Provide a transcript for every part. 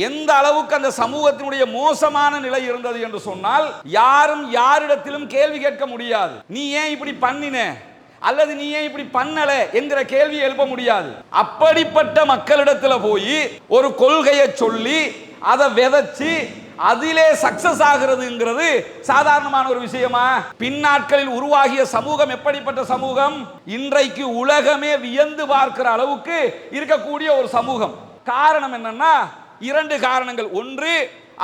எந்த அளவுக்கு அந்த சமூகத்தினுடைய மோசமான நிலை இருந்தது என்று சொன்னால், யாரும் யாரிடத்திலும் கேள்வி கேட்க முடியாது. நீ ஏன் இப்படி பண்ணின அல்லது நீ ஏன் இப்படி பண்ணல என்கிற கேள்வி எழுப்ப முடியாது. அப்படிப்பட்ட மக்களிடத்தில் போய் ஒரு கொள்கையை சொல்லி அதை விதைச்சு அதிலே சக்சஸ் ஆகிறதுங்கிறது சாதாரணமான ஒரு விஷயமா? பின்னாட்களில் உருவாகிய சமூகம் எப்படிப்பட்ட சமூகம்? இன்றைக்கு உலகமே வியந்து பார்க்கிற அளவுக்கு இருக்கக்கூடிய ஒரு சமூகம். காரணம் என்னன்னா, இரண்டு காரணங்கள். ஒன்று,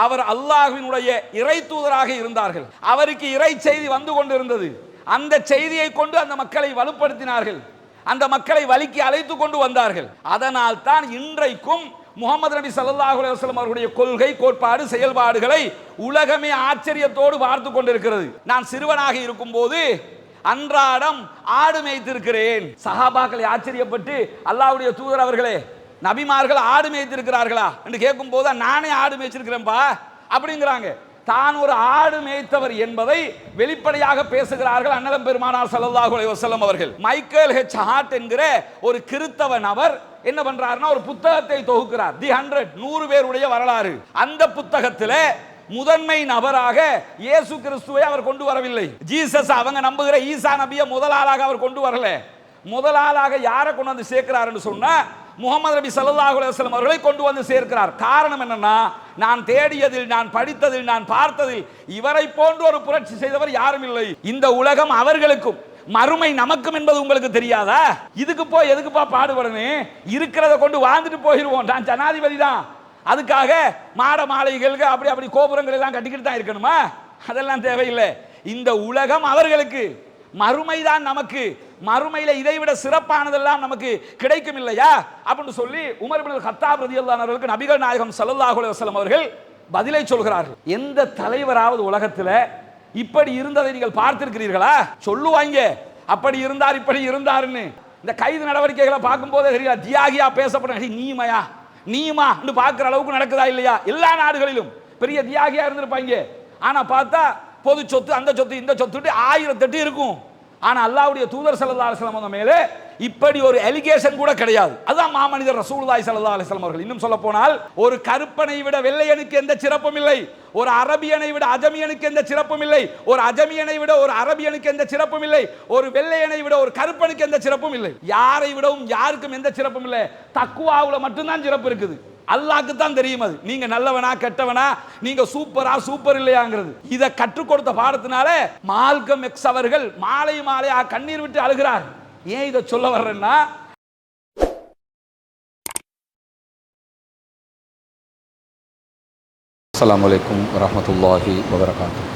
அவர் அல்லாஹ்வினுடைய இறை தூதராக இருந்தார்கள். அவருக்கு இறை செய்தி வந்து கொண்டிருந்தது. அந்த செய்தியை கொண்டு அந்த மக்களை வலுப்படுத்தினார்கள். அந்த மக்களை வழிக்கு அழைத்து கொண்டு வந்தார்கள். அதனால் தான் இன்றைக்கும் முகமது நபி ஸல்லல்லாஹு அலைஹி வஸல்லம் அவர்களுடைய கொள்கை, கோட்பாடு, செயல்பாடுகளை உலகமே ஆச்சரியத்தோடு பார்த்து கொண்டிருக்கிறது. நான் சிறுவனாக இருக்கும் போது அன்றாடம் ஆடு மேய்த்திருக்கிறேன். சஹாபாக்களை ஆச்சரியப்பட்டு, அல்லாஹ்வுடைய தூதர் அவர்களே, நபிமார்கள் ஆடு மேய்த்திருக்கிறார்களா என்று கேட்கும் போது, நானே ஆடு மேய்ச்சிருக்கிறேன்பா அப்படிங்கிறாங்க. தான் ஒரு ஆடு மேய்த்தவர் என்பதை வெளிப்படையாக பேசுகிறார்கள் அன்னலம் பெருமானார் ஸல்லல்லாஹு அலைஹி வஸல்லம் அவர்கள். மைக்கேல் ஹெச் ஹார்ட் என்கிற ஒரு கிறித்தவ நபர் என்ன பண்றாருன்னா, ஒரு புத்தகத்தை தொகுக்கிறார். தி 100 பேருடைய வரலாறு. அந்த புத்தகத்தில் முதன்மை நபராக இயேசு கிறிஸ்துவை அவர் கொண்டு வரவில்லை. ஜீசஸ், அவங்க நம்புகிற ஈசா நபியை முதல் ஆளாக அவர் கொண்டு வரல. முதல் ஆளாக யாரை கொண்டு வந்து சேர்க்கிறார் என்று சொன்னா, முகமது நபி ஸல்லல்லாஹு அலைஹி வஸல்லம் அவர்களை கொண்டு வந்து சேர்க்கிறார். காரணம் என்னன்னா, நான் தேடியதில், நான் படித்ததில், நான் பார்த்ததில் இவரை போன்ற ஒரு புரட்சி செய்தவர் யாரும் இல்லை. இந்த உலகம் அவர்களுக்கும் மறுமை நமக்கும் என்பது உங்களுக்கு தெரியாதா? இதுக்கு போய் எதுக்குப்பா பாடுபடணும்? இருக்கிறத கொண்டு வாழ்ந்துட்டு போயிடுவோம். நான் ஜனாதிபதி தான், அதுக்காக மாட மாளிகைகளுக்கு அப்படி கோபுரங்கள் எல்லாம் கட்டிக்கிட்டு தான் இருக்கணுமா? அதெல்லாம் தேவையில்லை. இந்த உலகம் அவர்களுக்கு, மறுமைதான் நமக்கு. மறுமையில இதைவிட சிறப்பானதெல்லாம் நமக்கு கிடைக்கும் இல்லையா அப்படின்னு சொல்லி உமர் இப்னு கத்தாப் ரலியல்லாஹு அன்ஹு அவர்களுக்கு நபிகள் நாயகம் ஸல்லல்லாஹு அலைஹி வஸல்லம் அவர்கள் பதிலை சொல்கிறார்கள். எந்த தலைவராவது உலகத்தில் இப்படி இருந்ததை நீங்கள் பார்த்திருக்கிறீர்களா? சொல்லுவாங்க, அப்படி இருந்தார் இப்படி இருந்தாருன்னு. இந்த கைது நடவடிக்கைகளை பார்க்கும் போதே தெரியல, தியாகியா பேசப்பட்ட நீமா என்று பார்க்கிற அளவுக்கு நடக்குதா இல்லையா? எல்லா நாடுகளிலும் பெரிய தியாகியா இருந்திருப்பாங்க. ஆனா பார்த்தா பொது சொத்து, அந்த சொத்து, இந்த சொத்து 1008 இருக்கும். ஆனா அல்லாஹ்வுடைய தூதர் ஸல்லல்லாஹு அலைஹி வஸல்லம் மேலே இப்படி ஒரு அலிகேஷன் கூட கிடையாது. அதுதான் மாமனிதர் ரசூலுல்லாஹி ஸல்லல்லாஹு அலைஹி வஸல்லம் அவர்கள். இன்னும் சொல்ல போனால், ஒரு கருப்பனை விட வெள்ளையனுக்கு எந்த சிறப்பும் இல்லை, ஒரு அரபியனை விட அஜமியனுக்கு எந்த சிறப்பும் இல்லை, ஒரு அஜமியனை விட ஒரு அரபியனுக்கு எந்த சிறப்பும் இல்லை, ஒரு வெள்ளையனை விட ஒரு கருப்பனுக்கு எந்த சிறப்பும் இல்லை. யாரை விடவும் யாருக்கும் எந்த சிறப்பும் இல்லை. தக்வாவுல மட்டும்தான் சிறப்பு இருக்குது. அல்லாஹ்க்கு தான் தெரியும் அது நீங்க நல்லவனா கெட்டவனா, நீங்க சூப்பரா சூப்பர் இல்லையாங்கிறது. இதை கற்றுக் கொடுத்த பாடத்தினால மால்கம் எக்ஸ் அவர்கள் மாலையா கண்ணீர் விட்டு அழுகிறார். ஏன் இதை சொல்ல வர்றேன்னா, அஸ்ஸலாமு அலைக்கும் வரஹ்மத்துல்லாஹி வபரகாத்துஹு.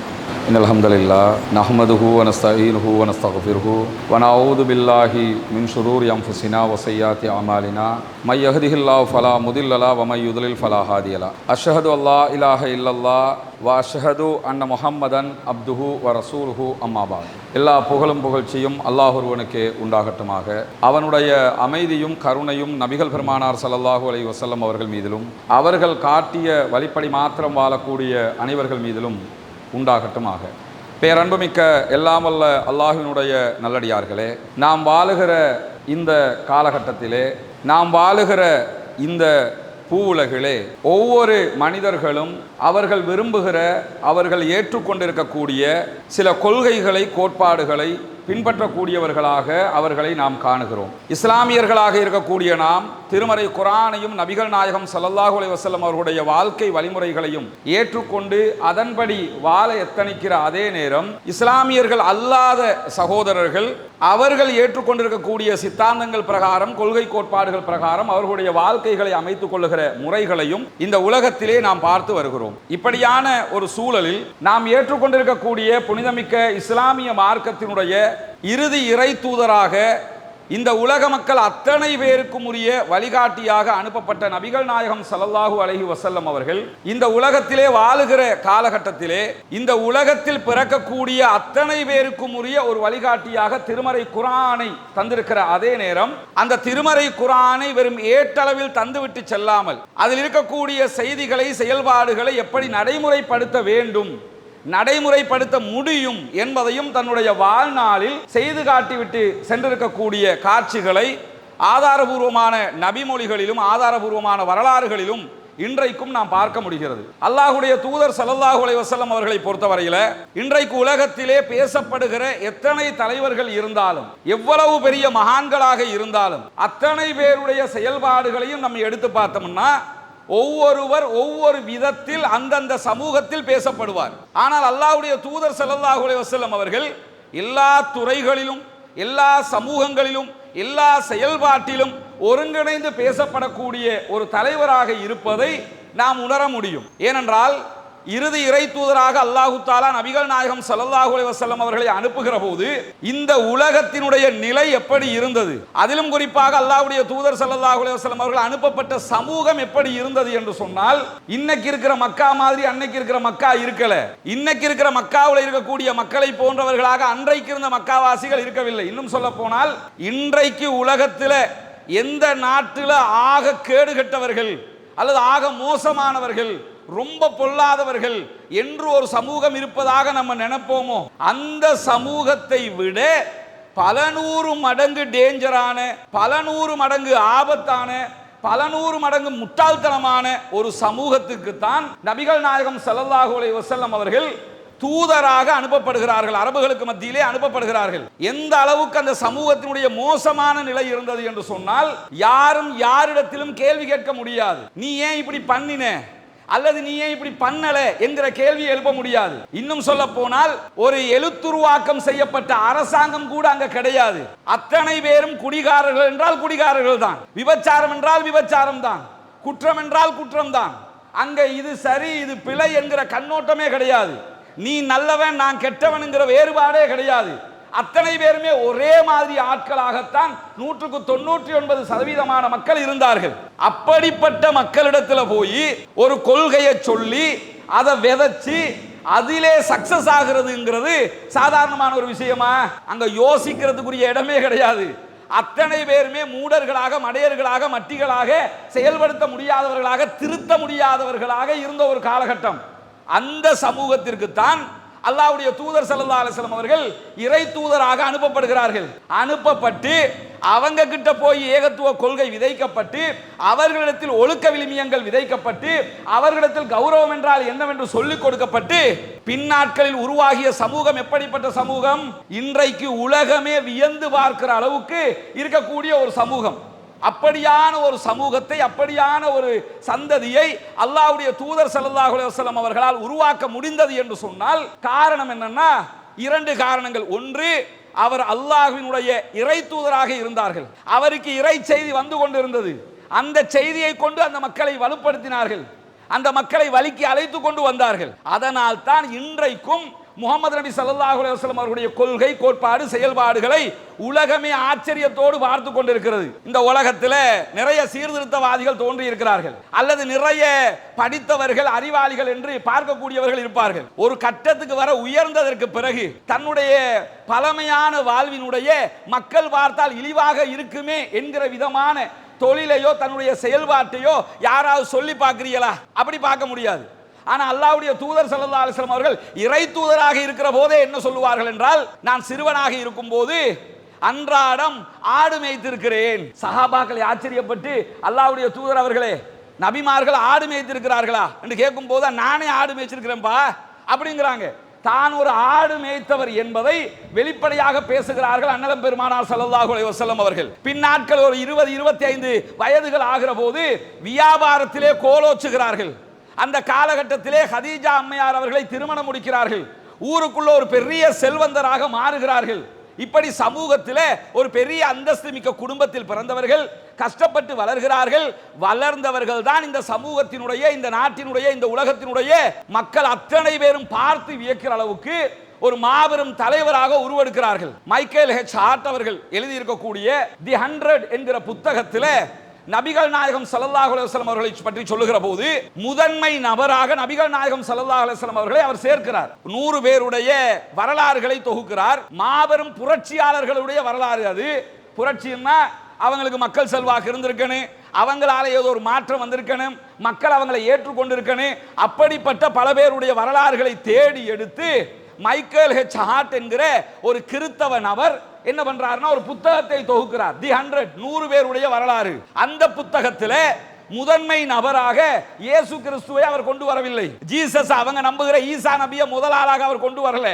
இன்னல் ஹம்தலில்லாஹ் நஹ்மதுஹு வ நஸ்தஈனுஹு வ நஸ்தக்ஃபிருஹு வ நஊது பில்லாஹி மின் ஷுரூரி அன்ஃபுஸினா வ ஸய்யிஆத்தி அமாலினா மை யஹ்திஹில்லாஹு ஃபலா முதில்ல லஹு வ மை யுத்லில் ஃபலா ஹாதிய லஹு. அஷ்ஹது அல்லா இலாஹ இல்லல்லாஹ் வ அஷ்ஹது அன்ன முஹம்மதன் அப்துஹு வ ரசூலுஹு அம்மா பஅத். எல்லா புகழும் புகழ்ச்சியும் அல்லாஹ் ஒருவனுக்கே உண்டாகட்டுமாக. அவனுடைய அமைதியும் கருணையும் நபிகள் பெருமானார் ஸல்லல்லாஹு அலைஹி வஸல்லம் அவர்கள் மீதிலும், அவர்கள் காட்டிய வழிப்படி மாத்திரம் வாழக்கூடிய அனைவர்கள் மீதிலும் உண்டாகட்டுமாக. பேரன்புமிக்க எல்லாம் வல்ல அல்லாஹ்வினுடைய நல்லடியார்களே, நாம் வாழுகிற இந்த காலகட்டத்திலே, நாம் வாழுகிற இந்த பூவுலகிலே ஒவ்வொரு மனிதர்களும் அவர்கள் விரும்புகிற, அவர்கள் ஏற்றுக்கொண்டிருக்கக்கூடிய சில கொள்கைகளை, கோட்பாடுகளை பின்பற்றக்கூடியவர்களாக அவர்களை நாம் காணுகிறோம். இஸ்லாமியர்களாக இருக்கக்கூடிய நாம் திருமறை குர்ஆனையும் நபிகள் நாயகம் ஸல்லல்லாஹு அலைஹி வஸல்லம் அவர்களுடைய வாழ்க்கை வழிமுறைகளையும் ஏற்றுக்கொண்டு அதன்படி வாழ எத்தனிக்கிற அதே நேரம், இஸ்லாமியர்கள் அல்லாத சகோதரர்கள் அவர்கள் ஏற்றுக்கொண்டிருக்கக்கூடிய சித்தாந்தங்கள் பிரகாரம், கொள்கை கோட்பாடுகள் பிரகாரம் அவர்களுடைய வாழ்க்கைகளை அமைத்துக் கொள்ளுகிற முறைகளையும் இந்த உலகத்திலே நாம் பார்த்து வருகிறோம். இப்படியான ஒரு சூழலில் நாம் ஏற்றுக்கொண்டிருக்கக்கூடிய புனிதமிக்க இஸ்லாமிய மார்க்கத்தினுடைய இறுதி இறை தூதராக, இந்த உலக மக்கள் அத்தனை பேருக்கும் உரிய வழிகாட்டியாக அனுப்பப்பட்ட நபிகள் நாயகம் ஸல்லல்லாஹு அலைஹி வஸல்லம் அவர்கள் இந்த உலகத்திலே வாழுகிற காலகட்டத்திலே, இந்த உலகத்தில் பிறக்கக்கூடிய அத்தனை பேருக்கும் உரிய ஒரு வழிகாட்டியாக திருமறை குர்ஆனை தந்திருக்கிற அதே நேரம், அந்த திருமறை குர்ஆனை வெறும் ஏட்டளவில் தந்துவிட்டு செல்லாமல், அதில் இருக்கக்கூடிய செய்திகளை, செயல்பாடுகளை எப்படி நடைமுறைப்படுத்த வேண்டும், நடைமுறைப்படுத்த முடியும் என்பதையும் தன்னுடைய வாழ்நாளில் செய்து காட்டிவிட்டு சென்றிருக்கக்கூடிய காட்சிகளை ஆதாரபூர்வமான நபிமொழிகளிலும் ஆதாரபூர்வமான வரலாறுகளிலும் இன்றைக்கும் நாம் பார்க்க முடிகிறது. அல்லாஹ்வுடைய தூதர் ஸல்லல்லாஹு அலைஹி வஸல்லம் அவர்களை பொறுத்தவரையில் இன்றைக்கு உலகத்திலே பேசப்படுகிற எத்தனை தலைவர்கள் இருந்தாலும், எவ்வளவு பெரிய மகான்களாக இருந்தாலும், அத்தனை பேருடைய செயல்பாடுகளையும் நம்ம எடுத்து பார்த்தோம்னா ஒவ்வொருவர் ஒவ்வொரு விதத்தில் அந்தந்த சமூகத்தில் பேசப்படுவார். ஆனால் அல்லாஹ்வுடைய தூதர் ஸல்லல்லாஹு அலைஹி வஸல்லம் அவர்கள் எல்லா துறைகளிலும், எல்லா சமூகங்களிலும், எல்லா செயல்பாட்டிலும் ஒருங்கிணைந்து பேசப்படக்கூடிய ஒரு தலைவராக இருப்பதை நாம் உணர முடியும். ஏனென்றால் இறுதி இறை தூதராக அல்லாஹு தஆலா நபிகள் நாயகம் ஸல்லல்லாஹு அலைஹி வஸல்லம் அவர்களை அனுப்புகிற போது இந்த உலகத்தினுடைய நிலை எப்படி இருந்தது, அதிலும் குறிப்பாக அல்லாஹ்வுடைய தூதர் ஸல்லல்லாஹு அலைஹி வஸல்லம் அவர்கள் அனுப்பப்பட்ட சமூகம் எப்படி இருந்தது என்று சொன்னால், இன்னைக்கு இருக்கிற மக்கா மாதிரி அன்னைக்கு இருக்கிற மக்கா இருக்கல. இன்னைக்கு இருக்கிற மக்காவில் இருக்கக்கூடிய மக்களை போன்றவர்களாக அன்றைக்கு இருந்த மக்காவாசிகள் இருக்கவில்லை. இன்னும் சொல்ல போனால் இன்றைக்கு உலகத்தில் எந்த நாட்டில் ஆக கேடுகட்டவர்கள் அல்லது ஆக மோசமானவர்கள், ரொம்ப பொல்லாதவர்கள் என்று ஒரு சமூகம் இருப்பதாக நம்ம நினைப்போமோ, அந்த சமூகத்தை விட பல நூறு மடங்கு டேஞ்சரான, பல நூறு மடங்கு ஆபத்தான, பல நூறு மடங்கு முட்டாள்தனமான ஒரு சமூகத்துக்கு தான் நபிகள் நாயகம் ஸல்லல்லாஹு அலைஹி வஸல்லம் அவர்கள் தூதராக அனுப்பப்படுகிறார்கள். அரபுகளுக்கு மத்தியிலே அனுப்பப்படுகிறார்கள். எந்த அளவுக்கு அந்த சமூகத்தினுடைய மோசமான நிலை இருந்தது என்று சொன்னால், யாரும் யாரிடத்திலும் கேள்வி கேட்க முடியாது. நீ ஏன் இப்படி பண்ணின அல்லது நீ ஏன் இப்படி பண்ணல என்கிற கேள்வியை எழுப்ப முடியாது. இன்னும் சொல்ல போனால் ஒரு எழுத்துருவாக்கம் செய்யப்பட்ட அரசாங்கம் கூட அங்க கிடையாது. அத்தனை பேரும் குடிகாரர்கள் என்றால் குடிகாரர்கள் தான், விபச்சாரம் என்றால் விபச்சாரம் தான், குற்றம் என்றால் குற்றம் தான். அங்க இது சரி இது பிழை என்கிற கண்ணோட்டமே கிடையாது. நீ நல்லவன் நான் கெட்டவன் என்கிற வேறுபாடே கிடையாது. அத்தனை பேருமே ஒரே மாதிரி ஆட்களாகத்தான் 99% மக்கள் இருந்தார்கள். அப்படிப்பட்ட மக்களிடத்தில் போய் ஒரு கொள்கையை சொல்லி அதை விதைச்சு அதிலே சக்சஸ் ஆகிறதுங்கிறது சாதாரணமான ஒரு விஷயமா? அங்க யோசிக்கிறதுக்குரிய இடமே கிடையாது. அத்தனை பேருமே மூடர்களாக, மடையர்களாக, மட்டிகளாக, செயல்படுத்த முடியாதவர்களாக, திருத்த முடியாதவர்களாக இருந்த ஒரு காலகட்டம். அந்த சமூகத்திற்கு தான் அல்லாஹ்வுடைய தூதர் ஸல்லல்லாஹு அலைஹி வஸல்லம் அவர்கள் இறை தூதராக அனுப்பப்படுகிறார்கள். அனுப்பப்பட்டு அவங்க கிட்ட போய் ஏகத்துவ கொள்கை விதைக்கப்பட்டு, அவர்களிடத்தில் ஒழுக்க விழுமியங்கள் விதைக்கப்பட்டு, அவர்களிடத்தில் கௌரவம் என்றால் என்னவென்று சொல்லிக் கொடுக்கப்பட்டு, பின்னாட்களில் உருவாகிய சமூகம் எப்படிப்பட்ட சமூகம்? இன்றைக்கு உலகமே வியந்து பார்க்கிற அளவுக்கு இருக்கக்கூடிய ஒரு சமூகம். அப்படியான ஒரு சமூகத்தை, அப்படியான ஒரு சந்ததியை அல்லாஹ்வுடைய தூதர் ஸல்லல்லாஹு அலைஹி வஸல்லம் அவர்களால் உருவாக்க முடிந்தது என்று சொன்னால் காரணம் என்னன்னா, இரண்டு காரணங்கள். ஒன்று, அவர் அல்லாஹ்வினுடைய இறை தூதராக இருந்தார்கள். அவருக்கு இறை செய்தி வந்து கொண்டிருந்தது. அந்த செய்தியை கொண்டு அந்த மக்களை வலுப்படுத்தினார்கள், அந்த மக்களை வழிக்கு அழைத்து கொண்டு வந்தார்கள். அதனால் தான் இன்றைக்கும் முஹம்மது நபி ஸல்லல்லாஹு அலைஹி வஸல்லம் அவர்களுடைய கொள்கை, கோட்பாடு, செயல்பாடுகளை உலகமே ஆச்சரியத்தோடு பார்த்து கொண்டிருக்கிறது. இந்த உலகத்தில் நிறைய சீர்திருத்தவாதிகள் தோன்றி இருக்கிறார்கள், அல்லது நிறைய படித்தவர்கள், அறிவாளிகள் என்று பார்க்கக்கூடியவர்கள் இருப்பார்கள். ஒரு கட்டத்துக்கு வர உயர்ந்ததற்கு பிறகு தன்னுடைய பழமையான வாழ்வினுடைய மக்கள் பார்த்தால் இழிவாக இருக்குமே என்கிற விதமான தொழிலையோ தன்னுடைய செயல்பாட்டையோ யாராவது சொல்லி பார்க்கிறீங்களா? அப்படி பார்க்க முடியாது. ஆனால் அல்லாஹ்வுடைய தூதர் ஸல்லல்லாஹு அலைஹி வஸல்லம் அவர்கள் இறை தூதராக இருக்கிற போதே என்ன சொல்லுவார்கள் என்றால், நான் சிறுவனாக இருக்கும் போது அன்றாடம் ஆடு மேய்த்திருக்கிறேன். சஹாபாக்களை ஆச்சரியப்பட்டு, அல்லாஹ்வுடைய தூதர் அவர்களே, நபிமார்கள் ஆடு மேய்த்திருக்கிறார்களா என்று கேட்கும் போது, நானே ஆடு மேய்ச்சிருக்கிறேன்பா அப்படிங்கிறாங்க. தான் ஒரு ஆடு மேய்த்தவர் என்பதை வெளிப்படையாக பேசுகிறார்கள் அன்னலம் பெருமானார் ஸல்லல்லாஹு அலைஹி வஸல்லம் அவர்கள். பின்னாட்கள் ஒரு 20-25 வயதுகள் ஆகிற போது வியாபாரத்திலே கோலோச்சுகிறார்கள். அந்த காலகட்டத்திலே ஹதீஜா அம்மையார் அவர்களை திருமணம் முடிக்கிறார்கள். ஊருக்குள்ள ஒரு பெரிய செல்வந்தராக மாறுகிறார்கள். இப்படி சமூகத்தில் ஒரு பெரிய அந்தஸ்து மிக்க குடும்பத்தில் பிறந்தவர்கள், கஷ்டப்பட்டு வளர்கிறார்கள். வளர்ந்தவர்கள் தான் இந்த சமூகத்தினுடைய, இந்த நாட்டினுடைய, இந்த உலகத்தினுடைய மக்கள் அத்தனை பேரும் பார்த்து வியக்கிற அளவுக்கு ஒரு மாபெரும் தலைவராக உருவெடுக்கிறார்கள். மைக்கேல் ஹெச் ஹார்ட் அவர்கள் எழுதியிருக்கக்கூடிய தி 100 என்கிற புத்தகத்தில் நபிகள் நாயகம் ஸல்லல்லாஹு அலைஹி வஸல்லம் அவர்களை பற்றி சொல்லுகிற போது முதன்மை நபராக நபிகள் நாயகம் ஸல்லல்லாஹு அலைஹி வஸல்லம் அவர்களை அவர் சேர்க்கிறார். 100 பேருடைய வரலாறுகளை தொகுக்கிறார். மாபெரும் புரட்சியாளர்களுடைய வரலாறு அது. புரட்சின்னா அவங்களுக்கு மக்கள் செல்வாக்கு இருந்திருக்கணும், அவங்களால ஏதோ ஒரு மாற்றம் வந்திருக்கணும், மக்கள் அவங்களை ஏற்றுக்கொண்டிருக்கணும். அப்படிப்பட்ட பல பேருடைய வரலாறுகளை தேடி எடுத்து மைக்கேல் ஹெச் ஹார்ட் என்கிற ஒரு கிறித்தவ நபர் என்ன பண்றாருன்னா ஒரு புத்தகத்தை தொகுக்கிறார். தி 100 பேருடைய வரலாறு. அந்த புத்தகத்தில் முதன்மை நபராக இயேசு கிறிஸ்துவை அவர் கொண்டு வரவில்லை. ஜீசஸ் அவங்க நம்புகிற ஈசா நபியை முதல் ஆளாக அவர் கொண்டு வரல.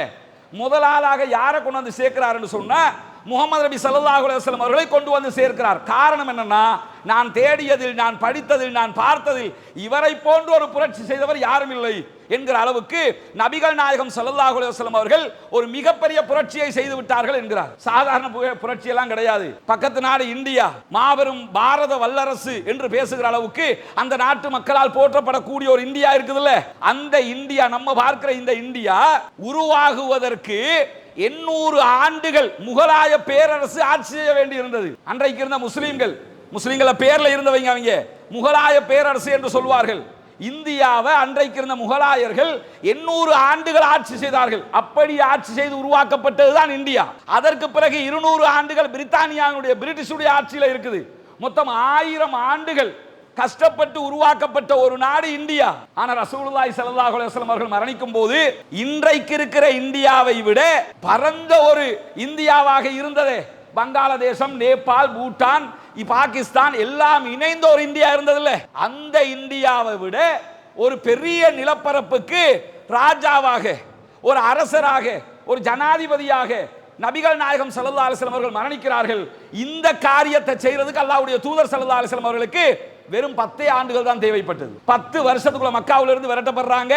முதல் ஆளாக யாரை கொண்டு வந்து சேர்க்கிறார் சொன்னா முகமது நபி ஸல்லல்லாஹு அலைஹி வஸல்லம் அவர்களை கொண்டு வந்து சேர்க்கிறார். காரணம் என்னன்னா, நான் தேடியதில், நான் படித்ததில், நான் பார்த்ததில் இவரை போன்ற ஒரு புரட்சி செய்தவர் யாரும் இல்லை என்கிற அளவுக்கு நபிகள் நாயகம் ஸல்லல்லாஹு அலைஹி வஸல்லம் அவர்கள் ஒரு மிகப்பெரிய புரட்சியை செய்து விட்டார்கள் என்கிறார். சாதாரண புரட்சி எல்லாம் கிடையாது. பக்கத்து நாடு இந்தியா மாபெரும் பாரத வல்லரசு என்று பேசுகிற அளவுக்கு அந்த நாட்டு மக்களால் போற்றப்படக்கூடிய ஒரு இந்தியா இருக்குதுல்ல, அந்த இந்தியா, நம்ம பார்க்கிற இந்த இந்தியா உருவாகுவதற்கு 800 ஆண்டுகள் முகலாய பேரரசு ஆட்சி செய்ய வேண்டி இருந்தது. அன்றைக்கு இருந்த முஸ்லிம்கள பேர்ல இருந்தவங்க அவங்க முகலாய பேரரசு என்று சொல்வார்கள். இந்தியாவை அன்றைக்கு இருந்த முகலாயர்கள் 800 ஆண்டுகள் ஆட்சி செய்தார்கள். அப்படி ஆட்சி செய்து உருவாக்கப்பட்டதுதான் இந்தியா. அதற்கு பிறகு 200 ஆண்டுகள் பிரித்தானியாவுடைய, பிரிட்டிஷுடைய ஆட்சியில் இருக்குது. மொத்தம் 1000 ஆண்டுகள் கஷ்டப்பட்டு உருவாக்கப்பட்ட ஒரு நாடு இந்தியா. ஆனா ரசூலுல்லாஹி ஸல்லல்லாஹு அலைஹி வஸல்லம் அவர்கள் மரணிக்கும் போது இன்றைக்கு இருக்கிற இந்தியாவை விட பரந்த ஒரு இந்தியாவாக இருந்ததே. வங்காளதேசம், நேபாள், பூட்டான், பாகிஸ்தான் எல்லாம் இணைந்த ஒரு இந்தியா இருந்ததில்ல, அந்த இந்தியாவை விட ஒரு பெரிய நிலப்பரப்புக்கு ராஜாவாக, ஒரு அரசராக, ஒரு ஜனாதிபதியாக நபிகள் நாயகம் ஸல்லல்லாஹு அலைஹி வஸல்லம் அவர்கள் மரணிக்கிறார்கள். இந்த காரியத்தை செய்யறதுக்கு அல்லாஹ்வுடைய தூதர் ஸல்லல்லாஹு அலைஹி வஸல்லம் அவர்களுக்கு வெறும் 10 ஆண்டுகள் தான் தேவைப்பட்டது. 10 வருஷத்துக்குள்ள மக்காவுல இருந்து விரட்டப்படுறாங்க.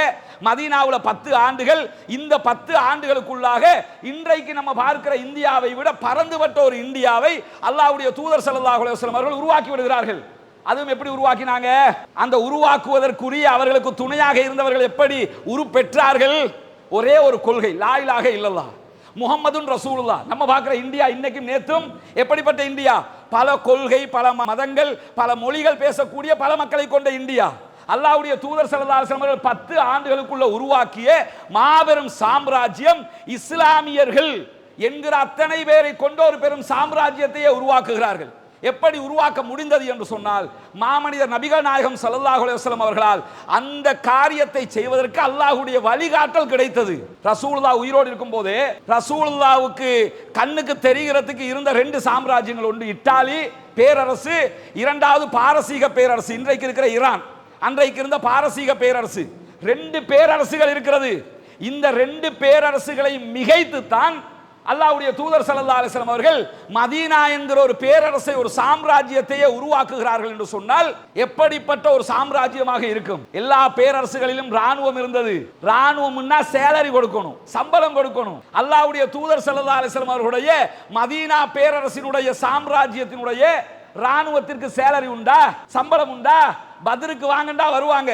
மதீனாவுல 10 ஆண்டுகள். இந்த 10 ஆண்டுகளுக்குள்ளாக இன்றைக்கு நம்ம பார்க்கிற இந்தியாவை விட பரந்துபட்ட ஒரு இந்தியாவை அல்லாஹ்வுடைய தூதர் ஸல்லல்லாஹு அலைஹி வஸல்லம் அவர்கள் உருவாக்கி விடுகிறார்கள். அதுவும் எப்படி உருவாக்கினாங்க? அந்த உருவாக்குவதற்குரிய அவர்களுக்கு துணையாக இருந்தவர்கள் எப்படி உருப்பெற்றார்கள்? ஒரே ஒரு கொள்கை, லா இலாஹ இல்லல்லாஹ் முஹம்மதுன் ரசூலுல்லாஹ். நம்ம பார்க்கிற இந்தியா இன்னைக்கும் நேற்றும் எப்படிப்பட்ட இந்தியா? பல கொள்கை, பல மதங்கள், பல மொழிகள் பேசக்கூடிய பல மக்களை கொண்ட இந்தியா. அல்லாஹ்வுடைய தூதர் ஸல்லல்லாஹு அலைஹி வஸல்லம் அவர்கள் 10 ஆண்டுகளுக்குள்ள உருவாக்கிய மாபெரும் சாம்ராஜ்யம் இஸ்லாமியர்கள் என்கிற அத்தனை பேரை கொண்ட ஒரு பெரும் சாம்ராஜ்யத்தையே உருவாக்குகிறார்கள். எப்படி உருவாக்க முடிந்தது என்று சொன்னால், மாமனிதர் நபிகள் நாயகம் ஸல்லல்லாஹு அலைஹி வஸல்லம் அவர்களால் அந்த காரியத்தை செய்வதற்கு அல்லாஹ்வுடைய வழிகாட்டல் கிடைத்தது. ரசூலுல்லாஹ் உயிரோடு இருக்கும் போதே ரசூலுல்லாஹ்வுக்கு கண்ணுக்கு தெரிகிறதுக்கு இருந்த 2 சாம்ராஜ்யங்கள், ஒன்று இத்தாலி பேரரசு, இரண்டாவது பாரசீக பேரரசு, இன்றைக்கு இருக்கிற ஈரான். அன்றைக்கு இருந்த பாரசீக பேரரசு. 2 பேரரசுகள் இருக்கிறது. இந்த 2 பேரரசுகளை மிகைத்து தான் அல்லாஹ்வுடைய தூதர் ஸல்லல்லாஹு அலைஹி வஸல்லம் அவர்கள் மதீனா என்கிற ஒரு பேரரசை, ஒரு சாம்ராஜ்யத்தையே உருவாக்குகிறார்கள் என்று சொன்னால் எப்படிப்பட்ட ஒரு சாம்ராஜ்யமாக இருக்கும்? எல்லா பேரரசுகளிலும் ராணுவம் இருந்தது. ராணுவம்னா சேலரி கொடுக்கணும், சம்பளம் கொடுக்கணும். அல்லாஹ்வுடைய தூதர் ஸல்லல்லாஹு அலைஹி வஸல்லம் அவர்களுடைய மதீனா பேரரசினுடைய சாம்ராஜ்யத்தினுடைய ராணுவத்திற்கு சேலரி உண்டா? சம்பளம் உண்டா? பத்ருக்கு வாங்கண்டா வருவாங்க,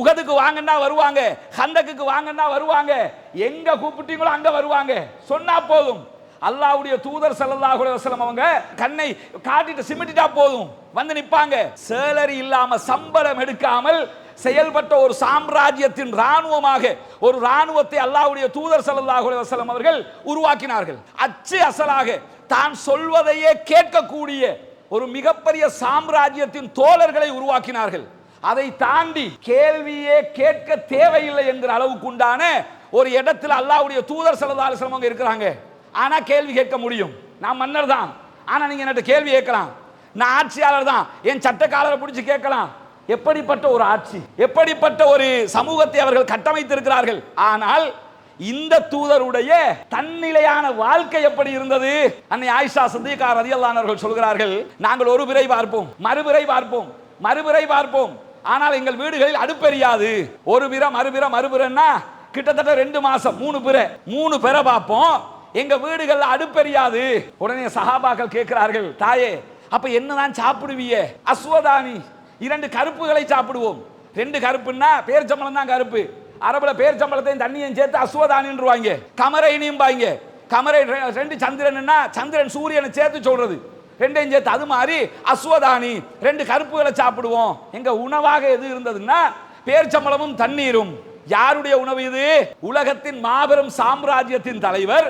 உகதுக்கு வாங்கண்டா வருவாங்க, ஹந்தக்குக்கு வாங்கண்டா வருவாங்க, எங்க கூப்பிட்டீங்களோ அங்க வருவாங்க. சொன்னா போதும். அல்லாஹ்வுடைய தூதர் ஸல்லல்லாஹு அலைஹி வஸல்லம் அவங்க கண்ணை காட்டிட்டு சிமிட்டிட்டா போதும், வந்து நிப்பாங்க. சேலரி இல்லாம, சம்பளம் எடுக்காமல் செயல்பட்ட ஒரு சாம்ராஜ்யத்தின் ராணுவமாக ஒரு ராணுவத்தை அல்லாஹ்வுடைய தூதர் ஸல்லல்லாஹு அலைஹி வஸல்லம் அவர்கள் உருவாக்கினார்கள். அச்சு அசலாக தான் சொல்வதையே கேட்கக்கூடிய ஒரு மிகப்பெரிய சாம்ராஜ்யத்தின் தோழர்களை உருவாக்கினார்கள். அதை தாண்டி கேள்வியே கேட்க தேவையில்லை என்கிற அளவுக்கு உண்டான ஒரு இடத்துல அல்லாஹ்வுடைய தூதர் ஸல்லல்லாஹு அலைஹி வஸல்லம் இருக்கிறாங்க. ஆனா கேள்வி கேட்க முடியும். நான் மன்னர் தான், ஆனா நீங்க என்கிட்ட கேள்வி கேட்கலாம். நான் ஆட்சியாளர் தான், என் சட்டக்காரரை பிடிச்சு கேட்கலாம். எப்படிப்பட்ட ஒரு ஆட்சி, எப்படிப்பட்ட ஒரு சமூகத்தை அவர்கள் கட்டமைத்திருக்கிறார்கள். ஆனால் இந்த தூதருடைய தன்னிலையான வாழ்க்கை எப்படி இருந்தது? அன்னை ஆயிஷா சித்திகா ரலியல்லாஹு அன்ஹா அவர்கள் சொல்கிறார்கள், நாங்கள் ஒரு பிறை பார்ப்போம், மறுபிறை பார்ப்போம், மறுபிறை பார்ப்போம், ஆனால் எங்கள் வீடுகளில் அடுப்பெரியாது. ஒரு பிறை, மறுபிறை, மறுபிறைன்னா கிட்டத்தட்ட 2 மாசம், 3 பிறை பார்ப்போம், எங்க வீடுகள்ல அடுப்பெரியாது. உடனே சஹாபாக்கள் கேட்கிறார்கள், தாயே அப்ப என்னதான் சாப்பிடுவீங்க? அஸ்வதானி, 2 கருப்புகளை சாப்பிடுவோம். 2 கருப்புன்னா பேர்ச்சம்பளம் தான் கருப்பு. அரபுல பேர்ச்சம்பளத்தையும் தண்ணியும் சேர்த்து அஸ்வதானின்றுவாங்க. கமரைனியும் பாங்க. கமரை 2 சந்திரன்னா சந்திரன் சூரியனை சேர்த்து சொல்றது, 2ஐயும் சேர்த்து. அது மாதிரி அஸ்வதானி, 2 கருப்புகளை சாப்பிடுவோம். எங்க உணவாக எது இருந்ததுன்னா பேர்ச்சம்பளமும் தண்ணீரும். யாருடைய உணவு இது? உலகத்தின் மாபெரும் சாம்ராஜ்யத்தின் தலைவர்.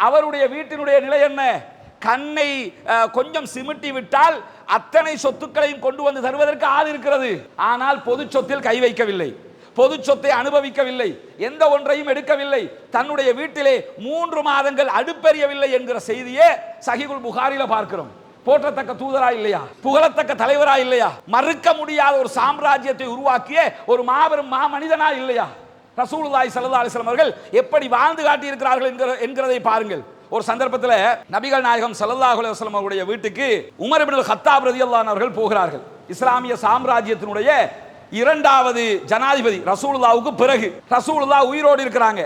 அவருடைய வீட்டினுடைய நிலை என்ன? கண்ணை கொஞ்சம் சிமிட்டி விட்டால் அத்தனை சொத்துக்களையும் கொண்டு வந்து தருவதற்கு ஆள் இருக்கிறது. ஆனால் பொது சொத்தில் கை வைக்கவில்லை, பொது சொத்தை அனுபவிக்கவில்லை, எந்த ஒன்றையும் எடுக்கவில்லை. தன்னுடைய வீட்டிலே 3 மாதங்கள் அடுப்பெரியவில்லை என்கிற செய்தியே சஹீஹுல் புகாரில பார்க்கிறோம். போற்றத்தக்க தூதரா இல்லையா? புகழத்தக்க தலைவரா இல்லையா? மறுக்க முடியாத ஒரு சாம்ராஜ்யத்தை உருவாக்கிய ஒரு மாபெரும் மாமனிதனா இல்லையா? ரசூலுல்லாஹி ஸல்லல்லாஹு அலைஹி வஸல்லம் அவர்கள் எப்படி வாழ்ந்து காட்டி இருக்கிறார்கள் என்கிறதை பாருங்கள். ஒரு சந்தர்ப்பத்தில் நபிகள் நாயகம் ஸல்லல்லாஹு அலைஹி வஸல்லம் அவருடைய வீட்டுக்கு உமர் இப்னுல் கத்தாப் ரலியல்லாஹு அன்ஹு அவர்கள் போகிறார்கள். இஸ்லாமிய சாம்ராஜ்யத்தினுடைய இரண்டாவது ஜனாதிபதி ரசூலுல்லாஹ்வுக்கு பிறகு. ரசூலுல்லாஹ் உயிரோடு இருக்கிறாங்க.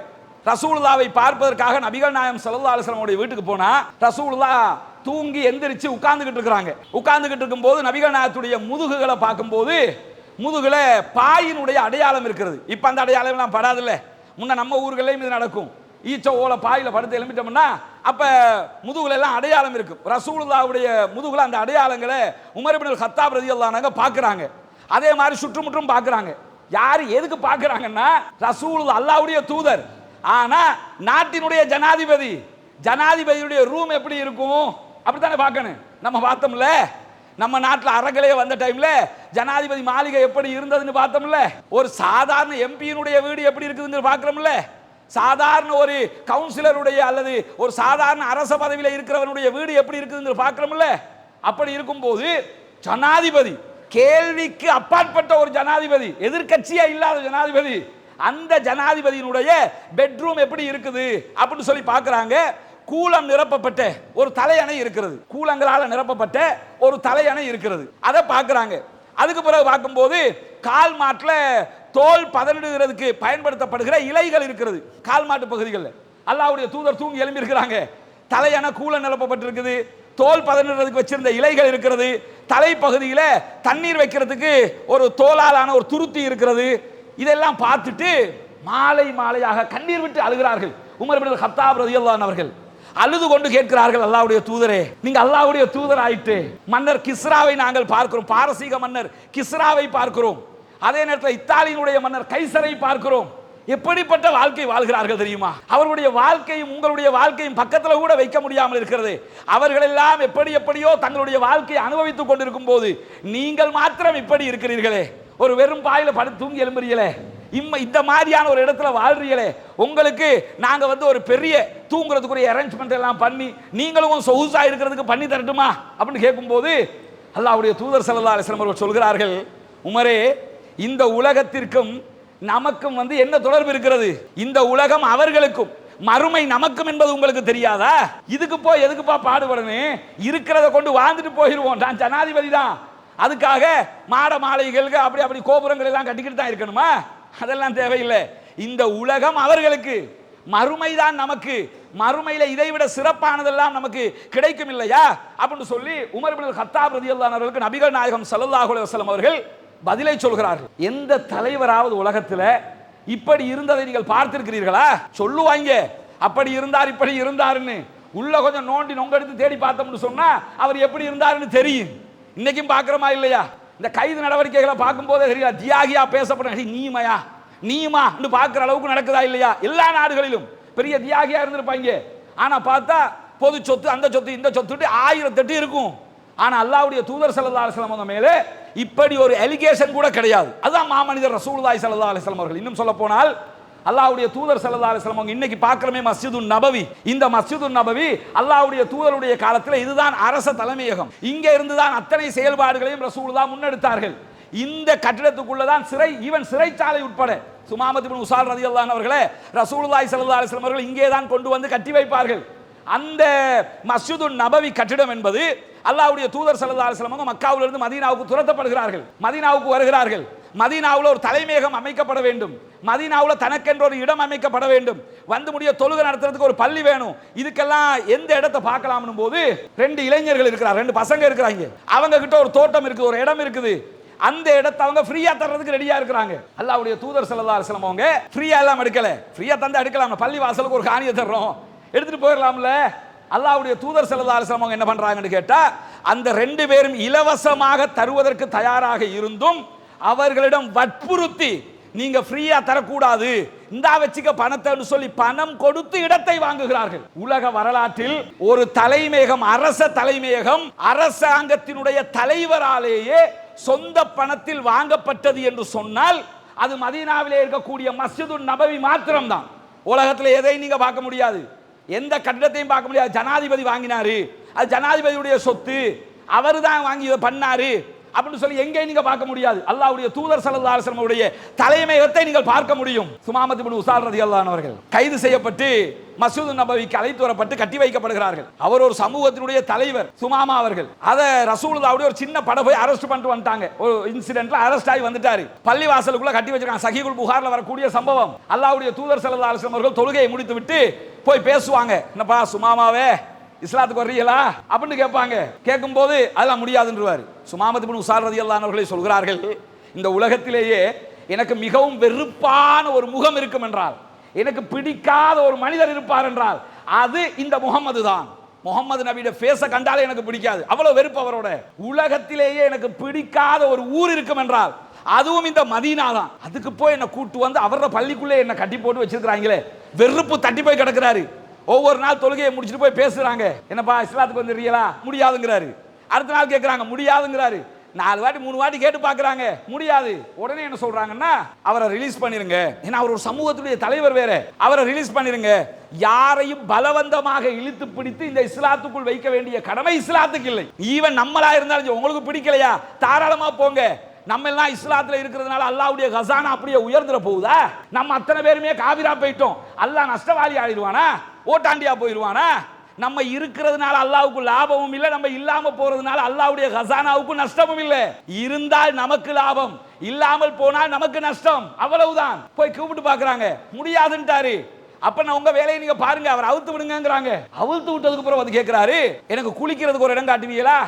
ரசூலுல்லாஹ்வை பார்ப்பதற்காக நபிகள் நாயகம் ஸல்லல்லாஹு அலைஹி வஸல்லம் அவருடைய வீட்டுக்கு போனா ரசூலுல்லாஹ் தூங்கி எந்திரிச்சு உட்கார்ந்துகிட்டு இருக்கிறாங்க. உட்கார்ந்துகிட்டு இருக்கும்போது நபிகள் நாயகத்துடைய முதுகுகளை பார்க்கும்போது முதுகுல பாயினுடைய அடையாளம் இருக்கிறது. இப்ப அந்த அடையாளம் எல்லாம் படாதுல்ல. முன்ன நம்ம ஊர்களையும் இது நடக்கும். ஈச்ச ஓல பாயில படுத்து எழுப்பிட்டோம்னா அப்ப முதுகுல எல்லாம் அடையாளம் இருக்கும். ரசூலுல்லாஹ்வுடைய முதுகுல அந்த அடையாளங்களை உமர் இப்னுல் கத்தாப் ரலியல்லாஹு அன்ஹு பார்க்கறாங்க. அதே மாதிரி சுற்றுமுற்றும் பார்க்கறாங்க. யாரு எதுக்கு பார்க்கறாங்கன்னா ரசூலுல்லாஹ் அல்லாஹ்வுடைய தூதர். ஆனா நாட்டினுடைய ஜனாதிபதி, ஜனாதிபதியுடைய ரூம் எப்படி இருக்கும் அப்படித்தானே பார்க்கணும். நம்ம பார்த்தோம்ல, நம்ம நாட்டில் அறகலையே வந்த டைம்ல ஜனாதிபதி மாளிகை எப்படி இருந்ததுன்னு பார்த்தோம்ல. ஒரு சாதாரண எம்பியினுடைய வீடு எப்படி இருக்குதுன்னு பார்க்கிறோம்ல. சாதாரண ஒரு கவுன்சிலருடைய அல்லது ஒரு சாதாரண அரச பதவியில் இருக்கிறவனுடைய வீடு எப்படி இருக்குதுன்னு பார்க்கிறோம்ல. அப்படி இருக்கும்போது ஜனாதிபதி, கேள்விக்கு அப்பாற்பட்ட ஒரு ஜனாதிபதி, எதிர்க்கட்சியா இல்லாத ஜனாதிபதி, அந்த ஜனாதிபதியினுடைய பெட்ரூம் எப்படி இருக்குது அப்படின்னு சொல்லி பார்க்கறாங்க. கூலம் நிரப்பப்பட்ட ஒரு தலையணை இருக்கிறது. கூலங்களால் நிரப்பப்பட்ட ஒரு தலையணை இருக்கிறது. அதை பார்க்கறாங்க. அதுக்கு பிறகு பார்க்கும்போது கால் மாட்டில் தோல் பதனிடுகிறதுக்கு பயன்படுத்தப்படுகிற இலைகள் இருக்கிறது. கால் மாட்டு பகுதிகளில் அல்லாஹ்வுடைய தூதர் தூங்கி எழும்பி இருக்கிறாங்க. தலையணை கூலம் நிரப்பப்பட்டிருக்குது. தோல் பதனிடுறதுக்கு வச்சிருந்த இலைகள் இருக்கிறது. தலைப்பகுதியில் தண்ணீர் வைக்கிறதுக்கு ஒரு தோலாலான ஒரு துருத்தி இருக்கிறது. இதெல்லாம் பார்த்துட்டு மாலை மாலையாக கண்ணீர் விட்டு அழுகிறார்கள். உமர் இப்னுல் கத்தாப் ரலியல்லாஹு அன்ஹு அவர்கள் அழுது கொண்டு கேட்கிறார்கள், அல்லாஹ்வுடைய தூதரே, நீங்க அல்லாஹ்வுடைய தூதர் ஆயிட்டு மன்னர் கிஸ்ராவை நாங்கள் பார்க்கிறோம், பாரசீக மன்னர் கிஸ்ராவை பார்க்கிறோம், அதே நேரத்தில் இத்தாலியினுடைய மன்னர் கைசரை பார்க்கிறோம். எப்படிப்பட்ட வாழ்க்கை வாழ்கிறார்கள் தெரியுமா? அவர்களுடைய வாழ்க்கையும் உங்களுடைய வாழ்க்கையும் பக்கத்தில் கூட வைக்க முடியாமல் இருக்கிறது. அவர்கள் எல்லாம் எப்படி எப்படியோ தங்களுடைய வாழ்க்கையை அனுபவித்துக் கொண்டிருக்கும் போது நீங்கள் மாத்திரம் இப்படி இருக்கிறீர்களே, ஒரு வெறும் பாயில படுத்து தூங்கி எழும்புறீங்களே, இந்த மாதிரியான ஒரு இடத்துல வாழ்றீங்களே, உங்களுக்கு நாங்க ஒரு பெரிய தூங்குறதுக்குரிய அரேஞ்ச்மெண்ட் எல்லாம் பண்ணி நீங்களும் சொகுசா இருக்கிறதுக்கு பண்ணி தரட்டுமா அப்படின்னு கேட்கும்போது அல்லாஹ்வுடைய தூதர் ஸல்லல்லாஹு அலைஹி வஸல்லம் அவர்கள் சொல்கிறார்கள், உமரே, இந்த உலகத்திற்கும் நமக்கும் என்ன தொடர்பு இருக்கிறது? இந்த உலகம் அவர்களுக்கும் மறுமை நமக்கும் என்பது உங்களுக்கு தெரியாதா? இதுக்கு போய் எதுக்குப்பா பாடுபடணும்? இருக்கிறத கொண்டு வாழ்ந்துட்டு போயிடுவோம். நான் ஜனாதிபதி தான், அதுக்காக மாட மாளிகைகளுக்கு அப்படி அப்படி கோபுரங்கள் எல்லாம் கட்டிக்கிட்டு தான் இருக்கணுமா? அதெல்லாம் தேவையில்லை. இந்த உலகம் அவர்களுக்கு, மறுமைதான் நமக்கு. மறுமையில இதைவிட சிறப்பானதெல்லாம் நமக்கு கிடைக்கும் இல்லையா அப்படின்னு சொல்லி உமர் இப்னுல் கத்தாப் ரலியல்லாஹு அன்ஹு அவர்களுக்கு நபிகள் நாயகம் ஸல்லல்லாஹு அலைஹி வஸல்லம் அவர்கள் பதிலை சொல்கிறார்கள். எந்த தலைவராவது உலகத்தில் இப்படி இருந்ததை நீங்கள் பார்த்திருக்கிறீர்களா? சொல்லுவாங்க, அப்படி இருந்தார் இப்படி இருந்தாருன்னு. உள்ள கொஞ்சம் நோண்டி நொங்கெடுத்து தேடி பார்த்தோம்னு சொன்னா அவர் எப்படி இருந்தாருன்னு தெரியும். இன்னைக்கும் பார்க்கிறோமா இல்லையா? இந்த கைது நடவடிக்கைகளை பார்க்கும் போதே தெரியல, தியாகியா பேசப்படுற நீமையா நீமா பார்க்கிற அளவுக்கு நடக்குதா இல்லையா? எல்லா நாடுகளிலும் பெரிய தியாகியா இருந்திருப்பாங்க. ஆனா பார்த்தா பொது சொத்து, அந்த சொத்து, இந்த சொத்து 1008 இருக்கும். ஆனா அல்லாஹ்வுடைய தூதர் ஸல்லல்லாஹு அலைஹி வஸல்லம் மேலே இப்படி ஒரு அலிகேஷன் கூட கிடையாது. அதுதான் மாமனிதர் ரசூலுல்லாஹி ஸல்லல்லாஹு அலைஹி வஸல்லம் அவர்கள். இன்னும் சொல்ல போனால் அல்லாஹ்வுடைய தூதர் ஸல்லல்லாஹு அலைஹி வஸல்லம் இன்னைக்கு பார்க்கிறோமே மஸ்ஜிதுன் நபவி, இந்த மஸ்ஜிதுன் நபவி அல்லாஹ்வுடைய தூதருடைய காலத்தில் இதுதான் அரச தலைமையகம். இங்க இருந்து தான் அத்தனை செயல்பாடுகளையும் ரசூலுல்லாஹ் முன்னெடுத்தார்கள். இந்த கட்டிடத்துக்குள்ளதான் சிறை, ஈவன் சிறைச்சாலை உட்பட சுமாமத் இப்னு உஸால் ரலியல்லாஹு அன்ஹு அவர்களே ரசூலுல்லாஹி ஸல்லல்லாஹு அலைஹி வஸல்லம் அவர்கள் இங்கே தான் கொண்டு வந்து கட்டி வைப்பார்கள். அந்த மஸ்ஜிதுன் நபவி கட்டிடம் என்பது அல்லாஹ்வுடைய தூதர் ஸல்லல்லாஹு அலைஹி வஸல்லம் மக்காவிலிருந்து மதீனாவுக்கு துரத்தப்படுகிறார்கள். மதீனாவுக்கு வருகிறார்கள். மதீனாவில் ஒரு தலைமையகம் அமைக்கப்பட வேண்டும். மதீனாவில் தனக்கென்ற ஒரு இடம் அமைக்கப்பட வேண்டும். வந்து முடிய தொழுகை நடத்துறதுக்கு ஒரு பள்ளி வேணும். இதுக்கெல்லாம் எந்த இடத்தை பார்க்கலாம்னு போது 2 இளைஞர்கள் இருக்கிறார், 2 பசங்க இருக்கிறாங்க. அவங்க கிட்ட ஒரு தோட்டம் இருக்குது, ஒரு இடம் இருக்குது. அந்த இடத்தை அவங்க ஃப்ரீயா தர்றதுக்கு ரெடியா இருக்கிறாங்க. அல்லாஹ்வுடைய தூதர் ஸல்லல்லாஹு அலைஹி வஸல்லம் அவங்க ஃப்ரீயா எல்லாம் எடுக்கல. ஃப்ரீயா தந்து எடுக்கலாம், பள்ளி வாசலுக்கு ஒரு காணியை தர்றோம், எடுத்துட்டு போயிடலாம்ல. அல்லாஹ்வுடைய தூதர் ஸல்லல்லாஹு அலைஹி வஸல்லம் என்ன பண்றாங்கன்னு கேட்டா, அந்த 2 பேரும் இலவசமாக தருவதற்கு தயாராக இருந்தும் அவர்களிடம் வற்புறுத்தி நீங்க ஃப்ரீயா தரக்கூடாது, இந்தா வச்சுக்க பணத்தை சொல்லி பணம் கொடுத்து இடத்தை வாங்குகிறார்கள். உலக வரலாற்றில் ஒரு தலைமையகம், அரச தலைமையகம் அரசாங்கத்தினுடைய தலைவராலேயே சொந்த பணத்தில் வாங்கப்பட்டது என்று சொன்னால் அது மதீனாவிலே இருக்கக்கூடிய மஸ்ஜிதுன் நபவி மாத்திரம்தான். உலகத்தில் எதையும் நீங்க பார்க்க முடியாது, எந்த கட்டிடத்தையும் பார்க்க முடியாது. ஜனாதிபதி வாங்கினாரு, அது ஜனாதிபதியுடைய சொத்து. அவர் தான் வாங்கி இதை பண்ணாரு அப்படின்னு சொல்லி எங்கே நீங்க பார்க்க முடியாது. அல்லாஹ்வுடைய தூதர் ஸல்லல்லாஹு அலைஹி வஸல்லம் உடைய தலைமையகத்தை நீங்கள் பார்க்க முடியும். சுமாமத் இப்னு உஸால் ரலியல்லாஹு அன்ஹு அவர்கள் கைது செய்யப்பட்டு மஸ்ஜித் நபவிக்கு அழைத்து வரப்பட்டு கட்டி வைக்கப்படுகிறார்கள். அவர் ஒரு சமூகத்தினுடைய தலைவர் சுமாமா அவர்கள். அதை ரசூலுல்லாஹ்வுடைய ஒரு சின்ன படை போய் அரெஸ்ட் பண்ணிட்டு வந்துட்டாங்க. ஒரு இன்சிடென்ட்ல அரெஸ்ட் ஆகி வந்துட்டாரு. பள்ளிவாசலுக்குள்ள கட்டி வச்சிருக்காங்க. சஹீஹுல் புகாரில வரக்கூடிய சம்பவம். அல்லாஹ்வுடைய தூதர் ஸல்லல்லாஹு அலைஹி வஸல்லம் அவர்கள் தொழுகையை முடித்து விட்டு போய் பேசுவாங்க. என்னப்பா சுமாமாவே இஸ்லாத்துக்கு வர்றீங்களா அப்படின்னு கேட்பாங்க. கேட்கும் போது அதெல்லாம் முடியாதுன்றவாரு. சுமாமத் இப்னு உஸால் ரலியல்லாஹு அன்ஹு அவர்களே சொல்கிறார்கள், இந்த உலகத்திலேயே எனக்கு மிகவும் வெறுப்பான ஒரு முகம் இருக்கும் என்றால், எனக்கு பிடிக்காத ஒரு மனிதர் இருப்பார் என்றால் அது இந்த முகம்மது தான். முகமது நபியோட ஃபேஸை கண்டாலே எனக்கு பிடிக்காது, அவ்வளவு வெறுப்பு அவரோட. உலகத்திலேயே எனக்கு பிடிக்காத ஒரு ஊர் இருக்கும் என்றால் அதுவும் இந்த மதீனா தான். அதுக்கு போய் என்ன கூட்டு வந்து அவரோட பள்ளிக்குள்ளே என்ன கட்டி போட்டு வச்சிருக்கிறாங்களே, வெறுப்பு தட்டி போய் கிடக்கிறாரு. ஒவ்வொரு நாள் தொழுகையை முடிச்சுட்டு போய் பேசுறாங்க. என்னப்பா இஸ்லாத்துக்கு வந்துடுறீங்களா? முடியாதுங்கிறாரு. அடுத்த நாள் கேட்கறாங்க, முடியாதுங்கிறாரு. 4 வாட்டி 3 வாட்டி கேட்டு பார்க்கறாங்க, முடியாது. உடனே என்ன சொல்றாங்கன்னா, அவரை ரிலீஸ் பண்ணிருங்க. ஏன்னா அவர் ஒரு சமூகத்துடைய தலைவர் வேற. அவரை ரிலீஸ் பண்ணிருங்க. யாரையும் பலவந்தமாக இழுத்து பிடித்து இந்த இஸ்லாத்துக்குள் வைக்க வேண்டிய கடமை இஸ்லாத்துக்கு இல்லை. ஈவன் நம்மளா இருந்தாலும் உங்களுக்கு பிடிக்கலையா தாராளமா போங்க. நம்ம எல்லாம் இஸ்லாத்துல இருக்கிறதுனால அல்லாஹ்வுடைய கசானா அப்படியே உயர்ந்துற போகுதா? நம்ம அத்தனை பேருமே காபிரா போயிட்டோம், அல்லாஹ் நஷ்டவாளி ஆயிடுவானா? ஓட்டாண்டியா போயிடுவானா? நம்ம இருக்கிறதுனால அல்லாஹ்வுக்கு லாபமும் இல்லை, நம்ம இல்லாம போறதுனால அல்லாஹ்வுடைய கசானாவுக்கு நஷ்டமும் இல்லை. இருந்தால் நமக்கு லாபம், இல்லாமல் போனால் நமக்கு நஷ்டம், அவ்வளவுதான். போய் கூப்பிட்டு பார்க்கறாங்க, முடியாதுன்ட்டாரு. அப்ப நான் உங்க வேலையை நீங்க பாருங்க, அவர் அவுத்து விடுங்கங்கறாங்க. அவுத்து விட்டதுக்கு அப்புறம் வந்து கேட்கிறாரு, எனக்கு குளிக்கிறதுக்கு ஒரு இடம் காட்டுவீங்களா?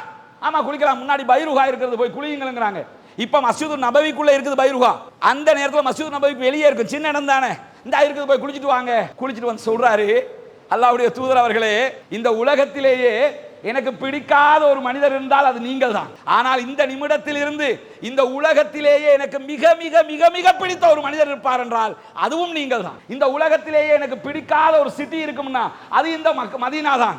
ஆமா குளிக்கலாம், முன்னாடி பைருகா இருக்கிறது, போய் குளிங்கங்கறாங்க. இப்ப மஸ்ஜிது நபவிக்குள்ள இருக்குது பைருகா. அந்த நேரத்தில் மஸ்ஜிது நபவிக்கு வெளியே இருக்கு, சின்ன இடம் தானே, இந்த இருக்குது, போய் குளிச்சிட்டு வாங்க. குளிச்சிட்டு வந்து சொல்றாரு, அல்லாஹ்வுடைய தூதர் அவர்களே, இந்த உலகத்திலேயே எனக்கு பிடிக்காத ஒரு மனிதர் இருந்தால் அது நீங்கள் தான். ஆனால் இந்த நிமிடத்தில் இருந்து இந்த உலகத்திலேயே எனக்கு மிக மிக மிக மிக பிடித்த ஒரு மனிதர் இருப்பார் என்றால் அதுவும் நீங்கள் தான். இந்த உலகத்திலேயே எனக்கு பிடிக்காத ஒரு சிட்டி இருக்கும்னா அது இந்த மதீனா தான்.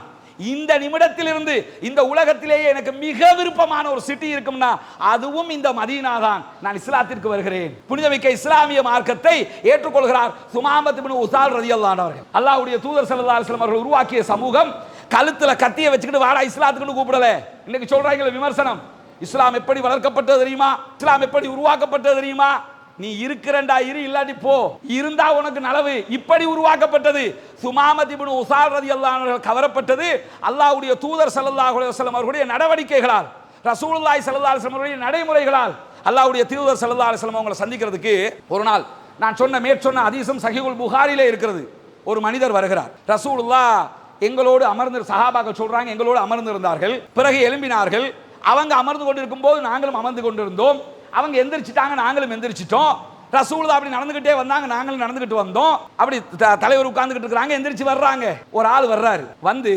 இந்த நிமிடத்தில் இருந்து இந்த உலகத்திலேயே எனக்கு மிக விருப்பமான ஒரு சிட்டி இருக்கும்னா அதுவும் இந்த மதீனா தான். நான் இஸ்லாத்திற்கு வருகிறேன். புனிதமிக்க இஸ்லாமிய மார்க்கத்தை ஏற்றுக்கொள்கிறார் சுமாமத் இப்னு உஸால் ரலியல்லாஹு அன்ஹு அவர்கள். அல்லாஹ்வுடைய தூதர் ஸல்லல்லாஹு அலைஹி வஸல்லம் அவர்கள் உருவாக்கிய சமூகம் கழுத்துல கத்தியை வச்சுக்கிட்டு வாடா இஸ்லாத்துக்கு கூப்பிடல. இன்னைக்கு சொல்றாங்க விமர்சனம், இஸ்லாம் எப்படி வளர்க்கப்பட்டது தெரியுமா, இஸ்லாம் எப்படி உருவாக்கப்பட்டது தெரியுமா? நீ இருக்கிறண்டா இரு, இல்லாட்டி போ, இருந்தா உனக்கு நலவு. இப்படி உருவாக்கப்பட்டது. சுமாமத் இப்னு உஸால் ரலியல்லாஹு அன்ஹு கவரப்பட்டது அல்லாஹ்வுடைய தூதர் ஸல்லல்லாஹு அலைஹி வஸல்லம் அவர்களுடைய நடவடிக்கைகளால், ரசூலுல்லாஹி ஸல்லல்லாஹு அலைஹி வஸல்லம் அவர்களுடைய நடைமுறைகளால். அல்லாஹ்வுடைய தூதர் ஸல்லல்லாஹு அலைஹி வஸல்லம் அவங்களை சந்திக்கிறதுக்கு ஒரு நாள், நான் மேற்சொன்ன ஹதீஸும் சஹீஹுல் புகாரிலே இருக்கிறது. ஒரு மனிதர் வருகிறார். ரசூலுல்லாஹ் எங்களோடு அமர்ந்து, சஹாபாக்கள் சொல்றாங்க, எங்களோடு அமர்ந்து இருந்தார்கள். பிறகு எழும்பினார்கள். அவங்க அமர்ந்து கொண்டிருக்கும் போது நாங்களும் அமர்ந்து கொண்டிருந்தோம். அவங்க எந்திரிச்சிட்டாங்க, நாங்களும் எந்திரிச்சிட்டோம். ரசூலுல்லாஹ் அப்படி நடந்துகிட்டே வந்தாங்க, நாங்களும் நடந்துகிட்டு வந்தோம். அப்படி தலைவர் உட்கார்ந்துகிட்டு இருக்காங்க, எந்திரிச்சு வர்றாங்க. ஒரு ஆள் வர்றாரு. வந்து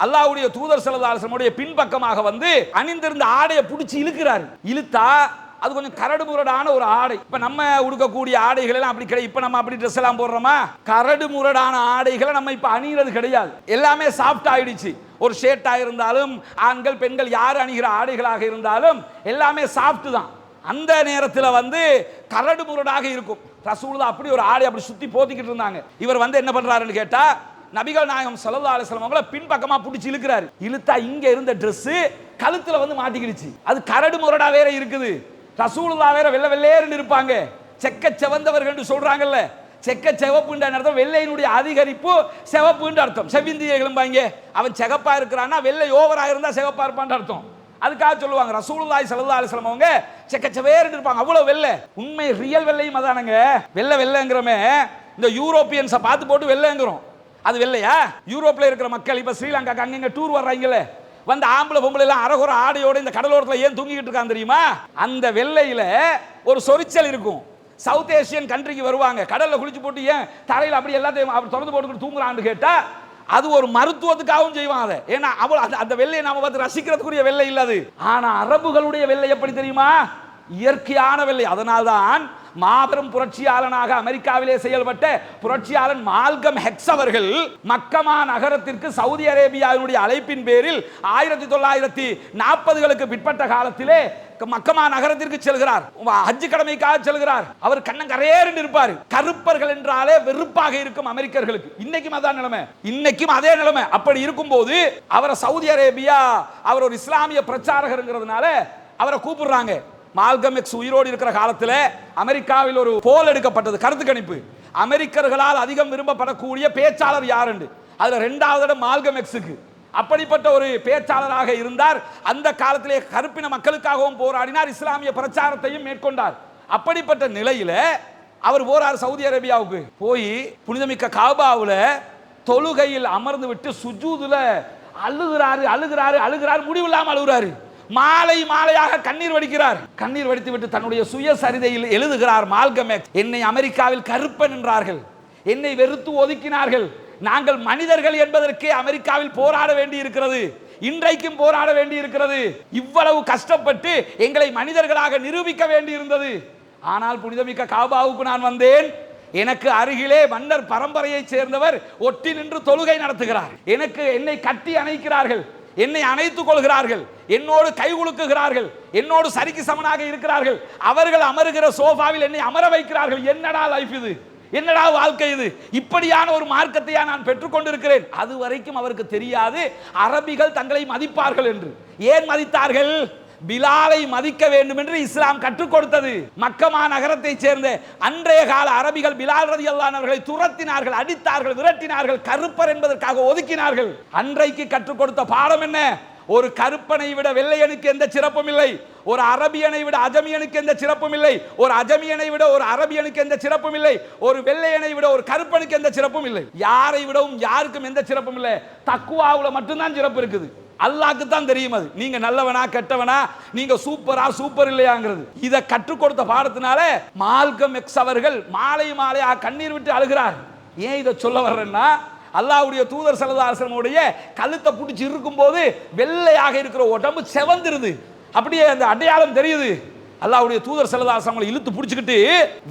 அல்லாஹ்வுடைய தூதர் ஸல்லல்லாஹு அலைஹி வஸல்லம் பின்பக்கமாக வந்து அணிந்திருந்த ஆடையை பிடிச்சி இழுக்கிறாரு. இழுத்தா அது கொஞ்சம் கரடு முரடான ஒரு ஆடை. இப்ப நம்ம உடுக்கக்கூடிய ஆடைகள் எல்லாம் அப்படி கிடையாது. இப்ப நம்ம அப்படி ட்ரெஸ் எல்லாம் போடுறோமா? கரடு முரடான ஆடைகளை நம்ம இப்ப அணிகிறது கிடையாது. எல்லாமே சாஃப்ட் ஆயிடுச்சு. ஒரு ஷர்ட்டா இருந்தாலும் ஆண்கள் பெண்கள் யார் அணிகிற ஆடைகளாக இருந்தாலும் எல்லாமே சாஃப்ட் தான். அந்த நேரத்தில் வந்து கரடு முரடாக இருக்கும். ரசூலுல்லாஹ் அப்படி ஒரு ஆடை அப்படி சுத்தி போத்திக்கிட்டு இருந்தாங்க. இவர் வந்து என்ன பண்றாருன்னு கேட்டா, நபிகள் நாயகம் ஸல்லல்லாஹு அலைஹி வஸல்லம் அவங்கள பின்பக்கமா பிடிச்சி இழுக்கிறாரு. இழுத்தா இங்க இருந்த ட்ரெஸ் கழுத்துல வந்து மாட்டிக்கிடுச்சு. அது கரடு முரடா வேற இருக்குது. ரசூலுல்லாஹ் வேற வெள்ளை வெள்ளையேன்னு இருப்பாங்க, செக்க செவந்தவர்கள் என்று சொல்றாங்கல்ல. செக்க செவப்புன்ற அர்த்தம் வெள்ளையினுடைய அதிகரிப்பு, செவப்புன்ற அர்த்தம். செவிந்திய எழும்பாங்க, அவன் செகப்பா இருக்கிறான்னா வெள்ளை ஓவரா இருந்தா செகப்பா இருப்பான்னு அர்த்தம். அதுக்காக சொல்லுவாங்க ரசூலுல்லாஹி ஸல்லல்லாஹு அலைஹி வஸல்லம் அவங்க செக்கச்சவேர்னு இருப்பாங்க, அவ்வளவு வெள்ளை. உண்மை ரியல் வெள்ளையும் அதானங்க. வெள்ளை வெள்ளைங்கிறமே இந்த யூரோப்பியன்ஸை பார்த்து போட்டு வெள்ளைங்கிறோம், அது வெள்ளையா? யூரோப்ல இருக்கிற மக்கள் இப்ப ஸ்ரீலங்காக்கு அங்கங்க டூர் வர்றாங்கல்ல, வந்து ஆம்பளை பொம்பளை எல்லாம் அரகுற ஆடையோட இந்த கடலோரத்தில் ஏன் தூங்கிட்டு இருக்காங்க தெரியுமா? அந்த வெள்ளையில ஒரு சொரிச்சல் இருக்கும். சவுத் ஏசியன் கண்ட்ரிக்கு வருவாங்க, கடல்ல குளிச்சு போட்டு ஏன் தரையில் அப்படி எல்லாத்தையும் திறந்து போட்டுக்கிட்டு தூங்குறான்னு கேட்டா அது ஒரு மருத்துவத்துக்காகவும் செய்வாங்க. ஏன்னா அவள் அந்த வெள்ளையை நாம பார்த்து ரசிக்கிறதுக்குரிய வெள்ளை இல்ல அது. ஆனா அரபுகளுடைய வெள்ளை எப்படி தெரியுமா? இயற்கையான வெள்ளை. அதனால்தான் மாபெரும் புரட்சியாளனாக அமெரிக்காவிலே செயல்பட்ட புரட்சியாளன் மால்கம் எக்ஸ் அவர்கள் மக்கமா நகரத்திற்கு சவுதி அரேபியாவினுடைய அழைப்பின் பேரில் 1940களுக்கு பிற்பட்ட காலத்திலே மக்கமா நகரத்திற்கு செல்கிறார், ஹஜ் கடமைக்காக செல்கிறார். அவர் கண்ணங்கரையேறிண்டு இருப்பார். கருப்பர்கள் என்றாலே வெறுப்பாக இருக்கும் அமெரிக்கர்களுக்கு. இன்னைக்கும் அதான் நிலைமை, இன்னைக்கும் அதே நிலைமை. அப்படி இருக்கும்போது அவரை சவுதி அரேபியா, அவர் ஒரு இஸ்லாமிய பிரச்சாரகர்ங்கிறதுனால அவரை கூப்பிடுறாங்க. மால்கம் எக்ஸ் உயிரோடு இருக்கிற காலத்தில் அமெரிக்காவில் ஒரு போல் எடுக்கப்பட்டது, கருத்து கணிப்பு. அமெரிக்கர்களால் அதிகம் விரும்பப்படக்கூடிய பேச்சாளர் யார் என்று. அதுல இரண்டாவது இடம் மால்கம் எக்ஸுக்கு. அப்படிப்பட்ட ஒரு பேச்சாளராக இருந்தார். அந்த காலத்திலே கருப்பின மக்களுக்காகவும் போராடினார், இஸ்லாமிய பிரச்சாரத்தையும் மேற்கொண்டார். அப்படிப்பட்ட நிலையில அவர் போறார் சவுதி அரேபியாவுக்கு. போய் புனிதமிக்க காபாவுல தொழுகையில் அமர்ந்து விட்டு சுஜூதுல அழுகிறாரு அழுகிறாரு அழுகிறாரு, முடிவில்லாமல் அழுகிறாரு. மாலை மாலையாக கண்ணீர் வடிக்கிறார். கண்ணீர் வடித்து விட்டு தன்னுடைய சுயசரிதையில் எழுதுகிறார் மால்கம் எக்ஸ், என்னை அமெரிக்காவில் கருப்பன் என்றார்கள், என்னை வெறுத்து ஒதுக்கினார்கள், நாங்கள் மனிதர்கள் என்பதற்கே அமெரிக்காவில் போராட வேண்டி இருக்கிறது, இன்றைக்கும் போராட வேண்டி இருக்கிறது, இவ்வளவு கஷ்டப்பட்டு எங்களை மனிதர்களாக நிரூபிக்க வேண்டி இருந்தது. ஆனால் புனிதமிக்க காபாவுக்கு நான் வந்தேன், எனக்கு அருகிலே மன்னர் பரம்பரையை சேர்ந்தவர் ஒட்டி நின்று தொழுகை நடத்துகிறார், என்னை கட்டி அணைக்கிறார்கள், என்னை அணைத்துக் கொள்கிறார்கள், என்னோடு கை குலுக்குகிறார்கள், என்னோடு சரிக்கு சமனாக இருக்கிறார்கள், அவர்கள் அமருகிற சோஃபாவில் என்னை அமர வைக்கிறார்கள். என்னடா லைஃப் இது, என்னடா வாழ்க்கை இது, இப்படியான ஒரு மார்க்கத்தையா நான் பெற்றுக் கொண்டிருக்கிறேன். அது வரைக்கும் அவருக்கு தெரியாது அரபிகள் தங்களை மதிப்பார்கள் என்று. ஏன் மதித்தார்கள்? பிலாலை மதிக்க வேண்டும் என்று இஸ்லாம் கற்றுக் கொடுத்தது. மக்கமா நகரத்தை சேர்ந்த அன்றைய கால அரபிகள் பிலால் ரலியல்லாஹு அன்ஹு அவர்களை துரத்தினார்கள், அடித்தார்கள், விரட்டினார்கள், கருப்பர் என்பதற்காக ஒதுக்கினார்கள். அன்றைக்கு கற்றுக் கொடுத்த பாடம் என்ன? ஒரு கருப்பனை விட வெள்ளையனுக்கு எந்த சிறப்பும் இல்லை, ஒரு அரபியனை விட அஜமியனுக்கு எந்த சிறப்பும் இல்லை, ஒரு அஜமியனை விட ஒரு அரபியனுக்கு எந்த சிறப்பும் இல்லை, ஒரு வெள்ளையனை விட ஒரு கருப்பனுக்கு எந்த சிறப்பும் இல்லை. யாரை விடவும் யாருக்கும் எந்த சிறப்பும் இல்லை. தக்குவாவுல மட்டும்தான் சிறப்பு இருக்குது. அல்லாஹ்க்கு தான் தெரியும் அது, நீங்க நல்லவனா கெட்டவனா, நீங்க சூப்பரா சூப்பர் இல்லையாங்கிறது. இதை கற்றுக் கொடுத்த பாடத்தினால மால்கம் எக்ஸ் அவர்கள் மாலை மாலையா கண்ணீர் விட்டு அழுகிறார். ஏன் இதை சொல்ல வர்றேன்னா, அல்லாஹ்வுடைய தூதர் ஸல்லல்லாஹு அலைஹி வஸல்லம் உடைய கழுத்தை பிடிச்சி இருக்கும் போது வெள்ளையாக இருக்கிற உடம்பு செவந்திருது, அப்படியே அந்த அடையாளம் தெரியுது. அல்லாஹ்வுடைய தூதர் ஸல்லல்லாஹு அலைஹி வஸல்லம் இழுத்து பிடிச்சிக்கிட்டு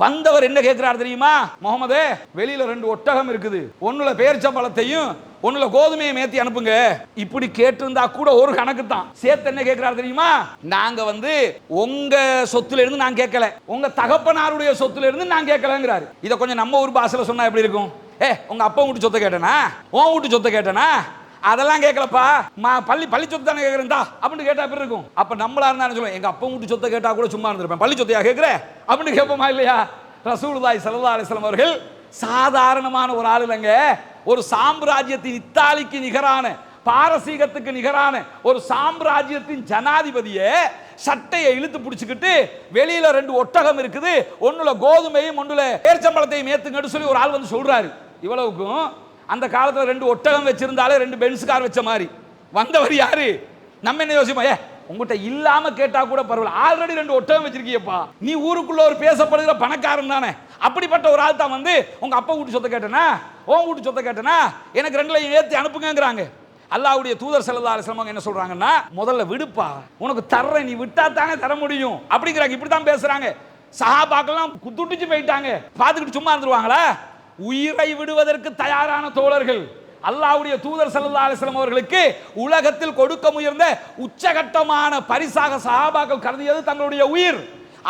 வந்தவர் என்ன கேட்கிறார் தெரியுமா? முகமதே, வெளியில 2 ஒட்டகம் இருக்குது, ஒண்ணுல பேரிச்சம்பழத்தையும் ஒண்ணுல கோதுமையை மேத்தி அனுப்புங்க. இப்படி கேட்டிருந்தா கூட ஒரு கணக்கு தான். சேர்த்து என்ன கேட்கிறார் தெரியுமா? நாங்க உங்க சொத்துல இருந்து நான் கேட்கல, உங்க தகப்பனாருடைய சொத்துல இருந்து நான் கேட்கலங்கிறாரு. இதை கொஞ்சம் நம்ம ஊர் பாஷையில சொன்னா எப்படி இருக்கும்? உங்க அப்பா வீட்டு சொத்தை கேட்டனா, உன் வீட்டு சொத்தை கேட்டனா, அதெல்லாம் கேட்கலப்பா, பள்ளி சொத்து தானே கேட்கறா அப்படின்னு கேட்டா எப்படி இருக்கும்? அப்ப நம்மளா இருந்தா சொல்லுவோம், எங்க அப்பா வீட்டு சொத்தை கேட்டா கூட சும்மா இருந்திருப்பேன், பள்ளி சொத்தையா கேட்கிற அப்படின்னு கேட்போமா இல்லையா? ரசூலுல்லாஹி ஸல்லல்லாஹு அலைஹி வஸல்லம் அவர்கள் சாதாரணமான ஒரு ஆள் இல்லைங்க, ஒரு சாம்ராஜ்யத்தின் இத்தாலிக்கு நிகரான, பாரசீகத்துக்கு நிகரான ஒரு சாம்ராஜ்யத்தின் ஜனாதிபதியை சட்டையை இழுத்து பிடிச்சுக்கிட்டு வெளியில 2 ஒட்டகம் இருக்குது, ஒண்ணுல கோதுமையும் ஒண்ணுல பேரிச்சம்பழத்தையும் ஏத்துங்கன்னு சொல்லி ஒரு ஆள் சொல்றாரு. இவ்வளவுக்கும் அந்த காலத்துல 2 ஒட்டகம் வச்சிருந்தாலே 2 பென்ஸ் கார் வச்ச மாதிரி வந்தவர் யாரு? நம்ம என்ன யோசிப்போம், உங்ககிட்ட இல்லாம கேட்டா கூட பரவாயில்ல, ஆல்ரெடி 2 ஒட்டகம் வச்சிருக்கியப்பா, நீ ஊருக்குள்ள ஒரு பேசப்படுகிற பணக்காரன் தானே. அப்படிப்பட்ட ஒரு ஆள் தான் உங்க அப்பா வீட்டு சொத்தை கேட்டனா, உன் வீட்டு சொத்தை கேட்டனா, எனக்கு 2லையும் ஏத்தி அனுப்புங்கிறாங்க. அல்லாஹ்வுடைய தூதர் ஸல்லல்லாஹு அலைஹி வஸல்லம் என்ன சொல்றாங்கன்னா, முதல்ல விடுப்பா, உனக்கு தர்றேன், நீ விட்டா தானே தர முடியும் அப்படிங்கிறாங்க. இப்படி தான் பேசுறாங்க. சஹாபாக்கெல்லாம் குத்துட்டிச்சு போயிட்டாங்க, பார்த்துக்கிட்டு சும்மா இருந்துருவாங்களா? உயிரை விடுவதற்கு தயாரான தோழர்கள். அல்லாஹ்வுடைய தூதர் ஸல்லல்லாஹு அலைஹி வஸல்லம் அவர்களுக்கு உலகத்தில் கொடுக்க முயன்ற உச்சகட்டமான பரிசாக சஹாபாக்கள் கருதியது தங்களுடைய உயிர்.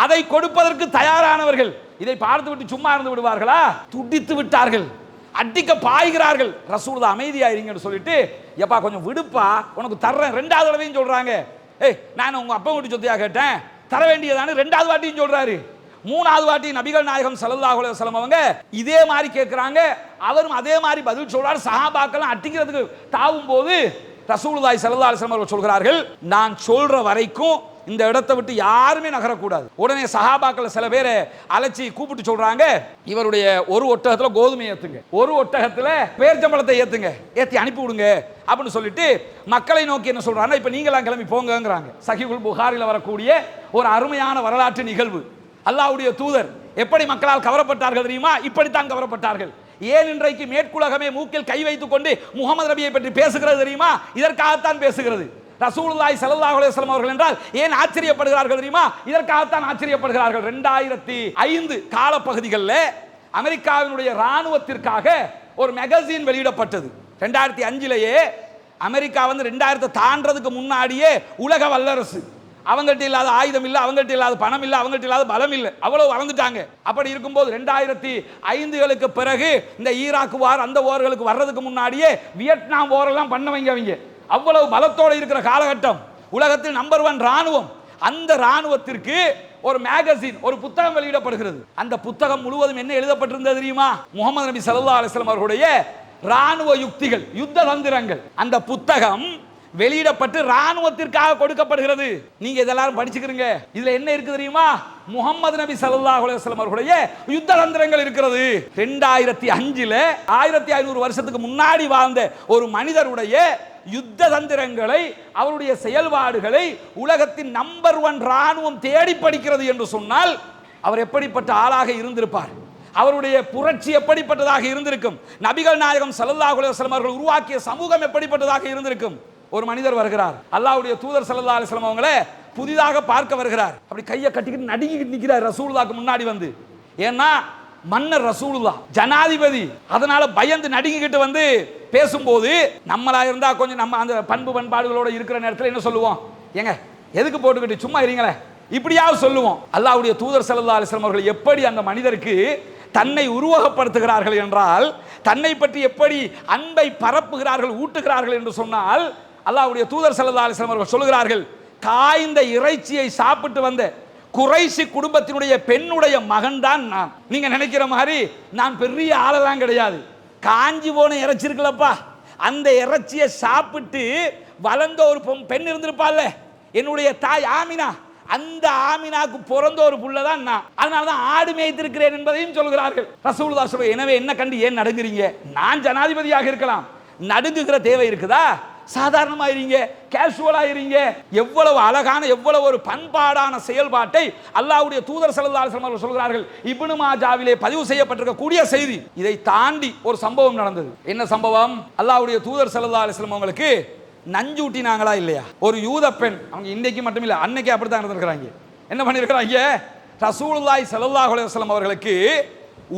அதை கொடுப்பதற்கு தயாரானவர்கள். இதை பார்த்து விட்டு சும்மா இருந்து விடுவார்களா? துடித்து விட்டார்கள், அடிக்க பாய்கிறார்கள். ரசூலுல்லாஹ் அமைதியாயிருங்கன்னு சொல்லிட்டு, எப்பா கொஞ்சம் விடுப்பா, உனக்கு தர்றேன். 2வது தடவையும் சொல்றாங்க, நான் உங்க அப்பா வீட்டு சொத்தையா கேட்டேன், தர வேண்டியதானே 2வது வாட்டியும் சொல்றாரு. 3வது வாட்டி நபிகள் நாயகம் ஸல்லல்லாஹு அலைஹி வஸல்லம் அவங்க இதே மாதிரி கேட்கிறாங்க, அவரும் அதே மாதிரி பதில் சொல்றாரு. சஹாபாக்கள் அட்டிக்கிறதுக்கு தாவும் போது ரசூலுல்லாஹி ஸல்லல்லாஹு அலைஹி வஸல்லம் சொல்கிறார்கள், நான் சொல்ற வரைக்கும் இந்த இடத்தை விட்டு யாருமே நகரக்கூடாது. உடனே சஹாபாக்கள் சில பேரை அழைச்சி கூப்பிட்டு சொல்றாங்க, இவருடைய ஒரு ஒட்டகத்துல கோதுமை ஏத்துங்க, ஒரு ஒட்டகத்துல பேரிச்சம்பழத்தை ஏத்துங்க, ஏத்தி அனுப்பி விடுங்க அப்படின்னு சொல்லிட்டு மக்களை நோக்கி என்ன சொல்றாங்க, இப்ப நீங்களாம் கிளம்பி போங்கிறாங்க. சஹீஹுல் புகாரில வரக்கூடிய ஒரு அருமையான வரலாற்று நிகழ்வு. அல்லாஹ்வுடைய தூதர் எப்படி மக்களால் கவரப்பட்டார்கள் தெரியுமா? இப்படித்தான் கவரப்பட்டார்கள். ஏன் இன்றைக்கு மேற்குலகமே மூக்கில் கை வைத்துக் கொண்டு முகமது நபியை பற்றி பேசுகிறது தெரியுமா? இதற்காகத்தான் பேசுகிறது. ரசூலுல்லாஹி ஸல்லல்லாஹு அலைஹி வஸல்லம் அவர்கள் என்றால் ஏன் ஆச்சரியப்படுகிறார்கள் தெரியுமா? இதற்காகத்தான் ஆச்சரியப்படுகிறார்கள். 2005 காலப்பகுதிகளில் அமெரிக்காவினுடைய ராணுவத்திற்காக ஒரு மேகசின் வெளியிடப்பட்டது. 2005லேயே அமெரிக்கா 2000 தாண்டறதுக்கு முன்னாடியே உலக வல்லரசு, அவங்கள்ட்ட இல்லாத ஆயுதம் இல்லை, அவங்கள்ட்ட இல்லாத பணம் இல்லை, அவங்கள்ட்ட இல்லாத பலம் இல்லை, அவ்வளவு வளர்ந்துட்டாங்க. அப்படி இருக்கும்போது 2005களுக்கு பிறகு இந்த ஈராக் வார் அந்த வார்களுக்கு வர்றதுக்கு முன்னாடியே வியட்நாம் வாரெல்லாம் பண்ணவங்க அவங்க. அவ்வளவு பலத்தோடு இருக்கிற காலகட்டம், உலகத்தில் நம்பர் 1 ராணுவம். அந்த ராணுவத்திற்கு ஒரு மேகசின், ஒரு புத்தகம் வெளியிடப்படுகிறது. அந்த புத்தகம் முழுவதும் என்ன எழுதப்பட்டிருந்தது தெரியுமா? முகமது நபி ஸல்லல்லாஹு அலைஹி வஸல்லம் அவர்களுடைய ராணுவ யுக்திகள், யுத்த தந்திரங்கள். அந்த புத்தகம் வெளியிடப்பட்டு ராணுவத்திற்காக கொடுக்கப்படுகிறது. நீங்க இதெல்லாம் படிச்சுக்கிறீங்க. இதுல என்ன இருக்கு தெரியுமா? முகமது நபி ஸல்லல்லாஹு அலைஹி வஸல்லம் அவர்களுடைய யுத்த தந்திரங்கள் இருக்கிறது. 2005ல 1500 வருஷத்துக்கு முன்னாடி வாழ்ந்த ஒரு மனிதருடைய யுத்த தந்திரங்களை, அவருடைய செயல்பாடுகளை உலகத்தின் நம்பர் 1 ராணுவம் தேடி படிக்கிறது என்று சொன்னால் அவர் எப்படிப்பட்ட ஆளாக இருந்திருப்பார்? அவருடைய புரட்சி எப்படிப்பட்டதாக இருந்திருக்கும்? நபிகள் நாயகம் ஸல்லல்லாஹு அலைஹி வஸல்லம் அவர்கள் உருவாக்கிய சமூகம் எப்படிப்பட்டதாக இருந்திருக்கும்? ஒரு மனிதர் வருகிறார், அல்லாஹ்வுடைய தூதர் ஸல்லல்லாஹு அலைஹி வஸல்லம் அவங்களே புதிதாக பார்க்க வருகிறார். அப்படி கையை கட்டிக்கிட்டு நடுங்கிட்டு நிற்கிறார் ரசூலுல்லாஹ்க்கு முன்னாடி வந்து. ஏன்னா மன்னர் ரசூலுல்லாஹ், ஜனாதிபதி, அதனால பயந்து நடுங்கிக்கிட்டு வந்து பேசும்போது நம்மளா இருந்தா கொஞ்சம் நம்ம அந்த பண்பு பண்பாடுகளோட இருக்கிற நேரத்தில் என்ன சொல்லுவோம்? ஏங்க எதுக்கு போட்டுக்கிட்டு சும்மா இருங்களே, இப்படியாவது சொல்லுவோம். அல்லாஹ்வுடைய தூதர் ஸல்லல்லாஹு அலைஹி வஸல்லம் அவர்கள் எப்படி அந்த மனிதருக்கு தன்னை உருவகப்படுத்துகிறார்கள் என்றால், தன்னை பற்றி எப்படி அன்பை பரப்புகிறார்கள், ஊட்டுகிறார்கள் என்று சொன்னால், அல்லாஹ்வுடைய தூதர் ஸல்லல்லாஹு அலைஹி வஸல்லம் அவர்கள் சொல்கிறார்கள், காய்ந்த இறைச்சியை சாப்பிட்டு வந்த குறைஷி குடும்பத்தினுடைய பெண்ணுடைய மகன் தான் நான். நீங்க நினைக்கிற மாதிரி நான் பெரிய ஆளெல்லாம் கிடையாது. காஞ்சி போன இறைச்சி இருக்குல்லப்பா, அந்த இறைச்சியை சாப்பிட்டு வளர்ந்த ஒரு பெண் இருந்திருப்பாள்ல, என்னுடைய தாய் ஆமினா, அந்த ஆமினாக்கு பிறந்த ஒரு புள்ள தான் நான். அதனாலதான் ஆடு மேய்த்திருக்கிறேன் என்பதையும் சொல்கிறார்கள். ரசூலுல்லாஹ் சொல்றாங்க, எனவே என்ன கண்டு ஏன் நடுங்குறீங்க? நான் ஜனாதிபதியாக இருக்கலாம், நடுங்குகிற தேவை இருக்குதா? சாதாரணமா இருங்க, கேஷுவலா இருங்க. எவ்வளவு அழகான, எவ்வளவு ஒரு பண்பாடான செயல்பாட்டை அல்லாஹ்வுடைய தூதர் ஸல்லல்லாஹு அலைஹி வஸல்லம் சொல்கிறார்கள். இப்னு மாஜாவிலே பதிவு செய்யப்பட்டிருக்கக்கூடிய செய்தி. இதை தாண்டி ஒரு சம்பவம் நடந்தது. என்ன சம்பவம்? அல்லாஹ்வுடைய தூதர் ஸல்லல்லாஹு அலைஹி வஸல்லம் அவங்களுக்கு நஞ்சு ஊட்டினாங்களா இல்லையா? ஒரு யூத பெண், அவங்க இன்னைக்கு மட்டும் இல்ல, அன்னைக்கு அப்படித்தான் நடந்திருக்கிறாங்க. என்ன பண்ணிருக்கிறாங்க? ரசூலுல்லாஹி ஸல்லல்லாஹு அலைஹி வஸல்லம் அவர்களுக்கு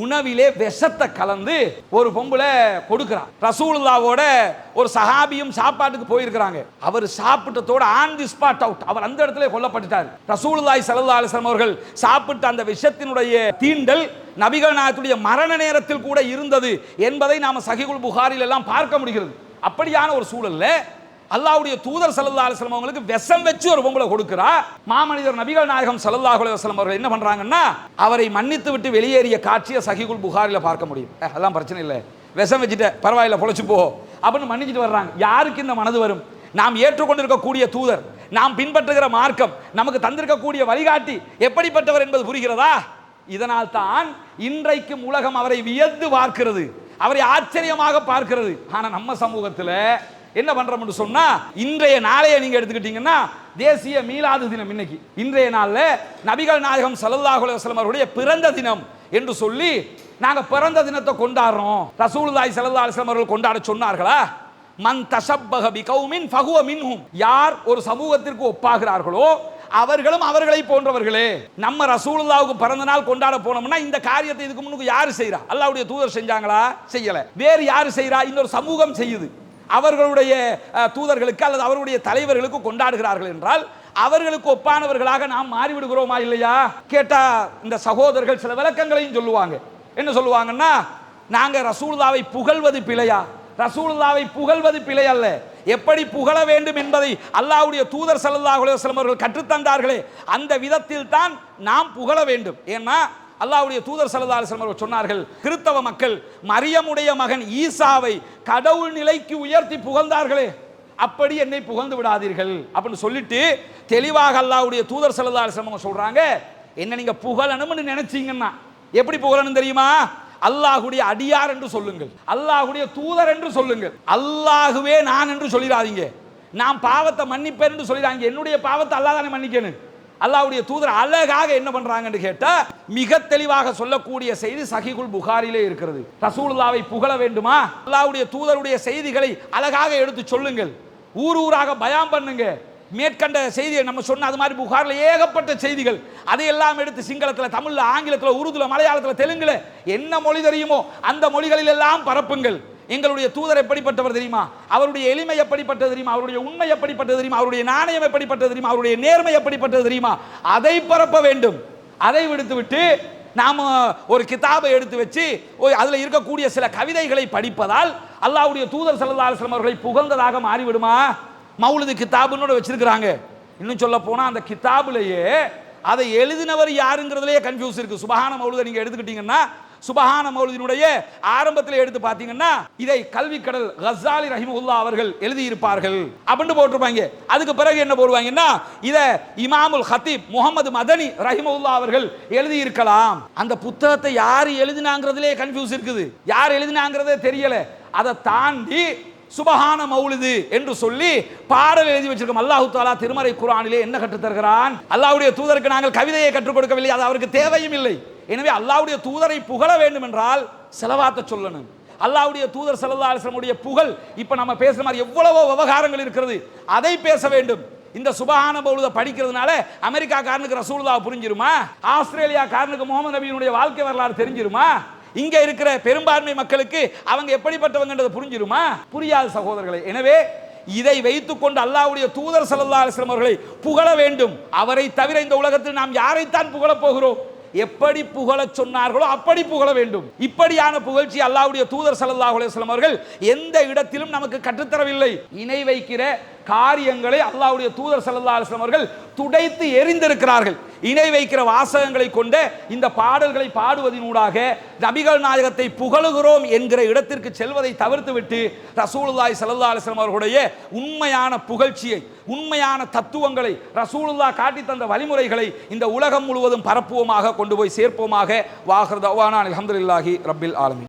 உணவிலே விஷத்தை கலந்து ஒரு பொம்பளை கொடுக்கிறார். ரசூலுல்லாவோட ஒரு சஹாபியும் சாப்பாட்டுக்கு போயிருக்கிறாங்க. அவர் சாப்பிட்டதோட ஆன் தி ஸ்பாட் அவுட், அவர் அந்த இடத்துல கொல்லப்பட்டார். ரசூலுல்லாஹி ஸல்லல்லாஹு அலைஹி வஸல்லம் அவர்கள் சாப்பிட்ட அந்த விஷத்தினுடைய தீண்டல் நபிகள் நாயகத்துடைய மரண நேரத்தில் கூட இருந்தது என்பதை நாம சஹீஹுல் புகாரில் எல்லாம் பார்க்க முடிகிறது. அப்படியான ஒரு சூழல்ல அல்லாஹ்வுடைய தூதர் ஸல்லல்லாஹு அலைஹி வஸல்லம் அவங்களுக்கு விஷம் வச்சு ஒரு பொம்பளை கொடுக்கிறா. மாமனிதர் நபிகள் நாயகம் ஸல்லல்லாஹு அலைஹி வஸல்லம் அவர்கள் என்ன பண்றாங்கன்னா, அவரை மன்னித்து விட்டு வெளியேறிய காட்சியை சஹீஹுல் புகாரில பார்க்க முடியும். அதெல்லாம் பிரச்சனை இல்லை, விஷம் வச்சுட்ட பரவாயில்ல, பொழைச்சு போ அப்படின்னு மன்னிச்சுட்டு வர்றாங்க. யாருக்கு இந்த மனது வரும்? நாம் ஏற்றுக்கொண்டிருக்கக்கூடிய தூதர், நாம் பின்பற்றுகிற மார்க்கம், நமக்கு தந்திருக்கக்கூடிய வழிகாட்டி எப்படிப்பட்டவர் என்பது புரிகிறதா? இதனால் தான் இன்றைக்கும் உலகம் அவரை வியந்து பார்க்கிறது, அவரை ஆச்சரியமாக பார்க்கிறது. ஆனா நம்ம சமூகத்தில் என்ன பண்றோம்னு சொன்னா, இன்றைய நாளைய நீங்க எடுத்துக்கிட்டீங்கன்னா தேசிய மீலாது தினம். இன்னைக்கு இன்றைய நாள்ல நபிகள் நாயகம் ஸல்லல்லாஹு அலைஹி வஸல்லம் அவருடைய பிறந்த தினம் என்று சொல்லி நாங்க பிறந்த தினத்தை கொண்டாடுறோம். ரசூலுல்லாஹி ஸல்லல்லாஹு அலைஹி வஸல்லம் அவர்கள் கொண்டாட சொன்னார்களா? மன் தஷப்பஹ பிகௌமின் ஃபஹுவ மின்ஹும், யார் ஒரு சமூகத்திற்கு ஒப்பாகிறார்களோ அவர்களும் அவர்களை போன்றவர்களே. நம்ம ரசூலுல்லாஹ்வுக்கு பிறந்த நாள் கொண்டாட போனோம்னா இந்த காரியத்தை இதுக்கு முன்னுக்கு யாரு செய்யறா? அல்லாஹ்வுடைய தூதர் செஞ்சாங்களா? செய்யல. வேறு யாரு செய்யறா? இன்னொரு சமூகம் செய்யுது. அவர்களுடைய தூதர்களுக்கு அல்லது அவர்களுடைய தலைவர்களுக்கு கொண்டாடுகிறார்கள் என்றால் அவர்களுக்கு ஒப்பானவர்களாக நாம் மாறிவிடுகிறோமா இல்லையா? கேட்டா இந்த சகோதரர்கள் சில விளக்கங்களையும் சொல்லுவாங்க. என்ன சொல்லுவாங்கன்னா, நாங்க ரசூலுல்லாஹ்வை புகழ்வது பிழையா? ரசூலுல்லாஹ்வை புகழ்வது பிழை அல்ல, எப்படி புகழ வேண்டும் என்பதை அல்லாஹ்வுடைய தூதர் ஸல்லல்லாஹு அலைஹி வஸல்லம் அவர்கள் கற்றுத்தந்தார்களே அந்த விதத்தில் தான் நாம் புகழ வேண்டும். ஏன்னா அல்லாஹ்வுடைய தூதர் ஸல்லல்லாஹு அலைஹி வஸல்லம் அவர்கள் சொன்னார்கள், கிறிஸ்தவ மக்கள் மரியமுடைய மகன் ஈசாவை கடவுள் நிலைக்கு உயர்த்தி புகழ்ந்தார்களே, அப்படி என்னை புகழ்ந்து விடாதீர்கள் அப்படின்னு சொல்லிட்டு தெளிவாக அல்லாஹ்வுடைய தூதர் ஸல்லல்லாஹு அலைஹி வஸல்லம் சொல்றாங்க, என்ன நீங்க புகழணும்னு நினைச்சீங்கன்னா எப்படி புகழணும் தெரியுமா? அல்லாஹ்வுடைய அடியார் என்று சொல்லுங்கள், அல்லாஹ்வுடைய தூதர் என்று சொல்லுங்கள். அல்லாஹ்வே நான் என்று சொல்லிடாதீங்க, நான் பாவத்தை மன்னிப்பேன் என்று சொல்லிடாங்க. என்னுடைய பாவத்தை அல்லாஹ் தானே மன்னிக்கணும். அல்லாஹ்வுடைய தூதர் அழகாக என்ன பண்றாங்கன்னு கேட்டா மிக தெளிவாக சொல்லக்கூடிய செய்தி சஹீஹுல் புகாரிலே இருக்கிறது. ரசூலுல்லாஹ்வை புகழ வேண்டுமா? அல்லாஹ்வுடைய தூதருடைய செய்திகளை அழகாக எடுத்து சொல்லுங்கள், ஊர் ஊராக பயான் பண்ணுங்க. மேற்கண்ட செய்தியை நம்ம சொன்ன அது மாதிரி புகாரில் ஏகப்பட்ட செய்திகள், அதையெல்லாம் எடுத்து சிங்களத்தில், தமிழில், ஆங்கிலத்தில், உருதுல, மலையாளத்தில், தெலுங்குல என்ன மொழி தெரியுமோ அந்த மொழிகளில் எல்லாம் பரப்புங்கள். எங்களுடைய தூதர் எப்படிப்பட்டவர் தெரியுமா, அவருடைய எளிமை எப்படிப்பட்டது தெரியுமா, அவருடைய உண்மை எப்படிப்பட்டது தெரியுமா, அவருடைய நாணயம் எப்படிப்பட்டது தெரியுமா, அவருடைய நேர்மை எப்படிப்பட்டது தெரியுமா, அதை பரப்ப வேண்டும். அதை விடுத்துவிட்டு நாம் ஒரு கிதாபை எடுத்து வச்சு அதில் இருக்கக்கூடிய சில கவிதைகளை படிப்பதால் அல்லாஹ்வுடைய தூதர் ஸல்லல்லாஹு அலைஹி வஸல்லம் அவர்களை புகழ்ந்ததாக மாறிவிடுமா? மௌலிது கிதாபுன்னு வச்சிருக்கிறாங்க. இன்னும் சொல்ல போனா அந்த கிதாபுலேயே அதை எழுதினவர் யாருங்கிறதுலேயே கன்ஃபியூஸ் இருக்கு. சுபஹான மௌலிதை நீங்க எடுத்துக்கிட்டீங்கன்னா, சுபஹான மௌலிதினுடைய ஆரம்பத்தில் எடுத்து பார்த்தீங்கன்னா இதை கல்வி கடல் கஸாலி ரஹிமஹுல்லாஹ் அவர்கள் எழுதியிருப்பார்கள் அப்படின்னு போட்டிருப்பாங்க. அதுக்கு பிறகு என்ன போடுவாங்கன்னா இதை இமாமுல் ஹத்தீப் முகமது மதனி ரஹிமஹுல்லாஹ் அவர்கள் எழுதியிருக்கலாம். அந்த புத்தகத்தை யார் எழுதினாங்கிறதுலே கன்ஃபியூஸ் இருக்குது, யார் எழுதினாங்கிறதே தெரியல. அதை தாண்டி சுபஹான மௌலிது என்று சொல்லி பாடல் எழுதி வச்சிருக்கோம். அல்லாஹ் தஆலா திருமறை குர்ஆனிலே என்ன கற்றுத் தருகிறான்? அல்லாஹ்வுடைய தூதருக்கு நாங்கள் கவிதையை கற்றுக் கொடுக்கவில்லை, அது அவருக்கு தேவையும் இல்லை. எனவே அல்லாஹ்வுடைய தூதரை புகழ வேண்டும் என்றால் ஸலவாத்தை சொல்லணும். அல்லாஹ்வுடைய தூதர் ஸல்லல்லாஹு அலைஹி வஸல்லம் உடைய புகழ் இப்ப நம்ம பேசுற மாதிரி எவ்வளவோ விவகாரங்கள் இருக்கிறது, அதை பேச வேண்டும். இந்த சுபஹான மௌலிதை படிக்கிறதுனால அமெரிக்காக்காரனுக்கு ரசூலுல்லாஹ் புரிஞ்சிருமா? ஆஸ்திரேலியாக்காரனுக்கு முகமது நபியினுடைய வாழ்க்கை வரலாறு தெரிஞ்சிருமா? இங்க இருக்கிற பெரும்பான்மை மக்களுக்கு அவங்க எப்படிப்பட்டவங்கன்றது புரிஞ்சிருமா? புரியாது சகோதரர்களே. எனவே இதை வைத்துக் கொண்டு அல்லாஹ்வுடைய தூதர் ஸல்லல்லாஹு அலைஹி வஸல்லம் அவர்களை புகழ வேண்டும். அவரை தவிர இந்த உலகத்தில் நாம் யாரைத்தான் புகழப் போகிறோம்? எப்படி புகழ சொன்னார்களோ அப்படி புகழ வேண்டும். இப்படியான புகழ்ச்சி அல்லாஹ்வுடைய தூதர் ஸல்லல்லாஹு அலைஹி வஸல்லம் அவர்கள் எந்த இடத்திலும் நமக்கு கற்றுத்தரவில்லை. இணை வைக்கிற காரியங்களை அல்லாஹ்வுடைய தூதர் ஸல்லல்லாஹு அலைஹி வஸல்லம் அவர்கள் துடைத்து எறிந்திருக்கிறார்கள். இணை வைக்கிற வாசகங்களை கொண்ட இந்த பாடல்களை பாடுவதனூடாக நபிகள் நாயகத்தை புகழுகிறோம் என்கிற இடத்திற்கு செல்வதை தவிர்த்துவிட்டு ரசூலுல்லாஹி ஸல்லல்லாஹு அலைஹி வஸல்லம் அவர்களுடைய உண்மையான புகழ்ச்சியை, உண்மையான தத்துவங்களை, ரசூலுல்லாஹ் காட்டி தந்த வழிமுறைகளை இந்த உலகம் முழுவதும் பரப்புவோமாக, கொண்டு போய் சேர்ப்போமாக. வாஹிர் தஅவானா அல்ஹம்துலில்லாஹி ரப்பில் ஆலமீன்.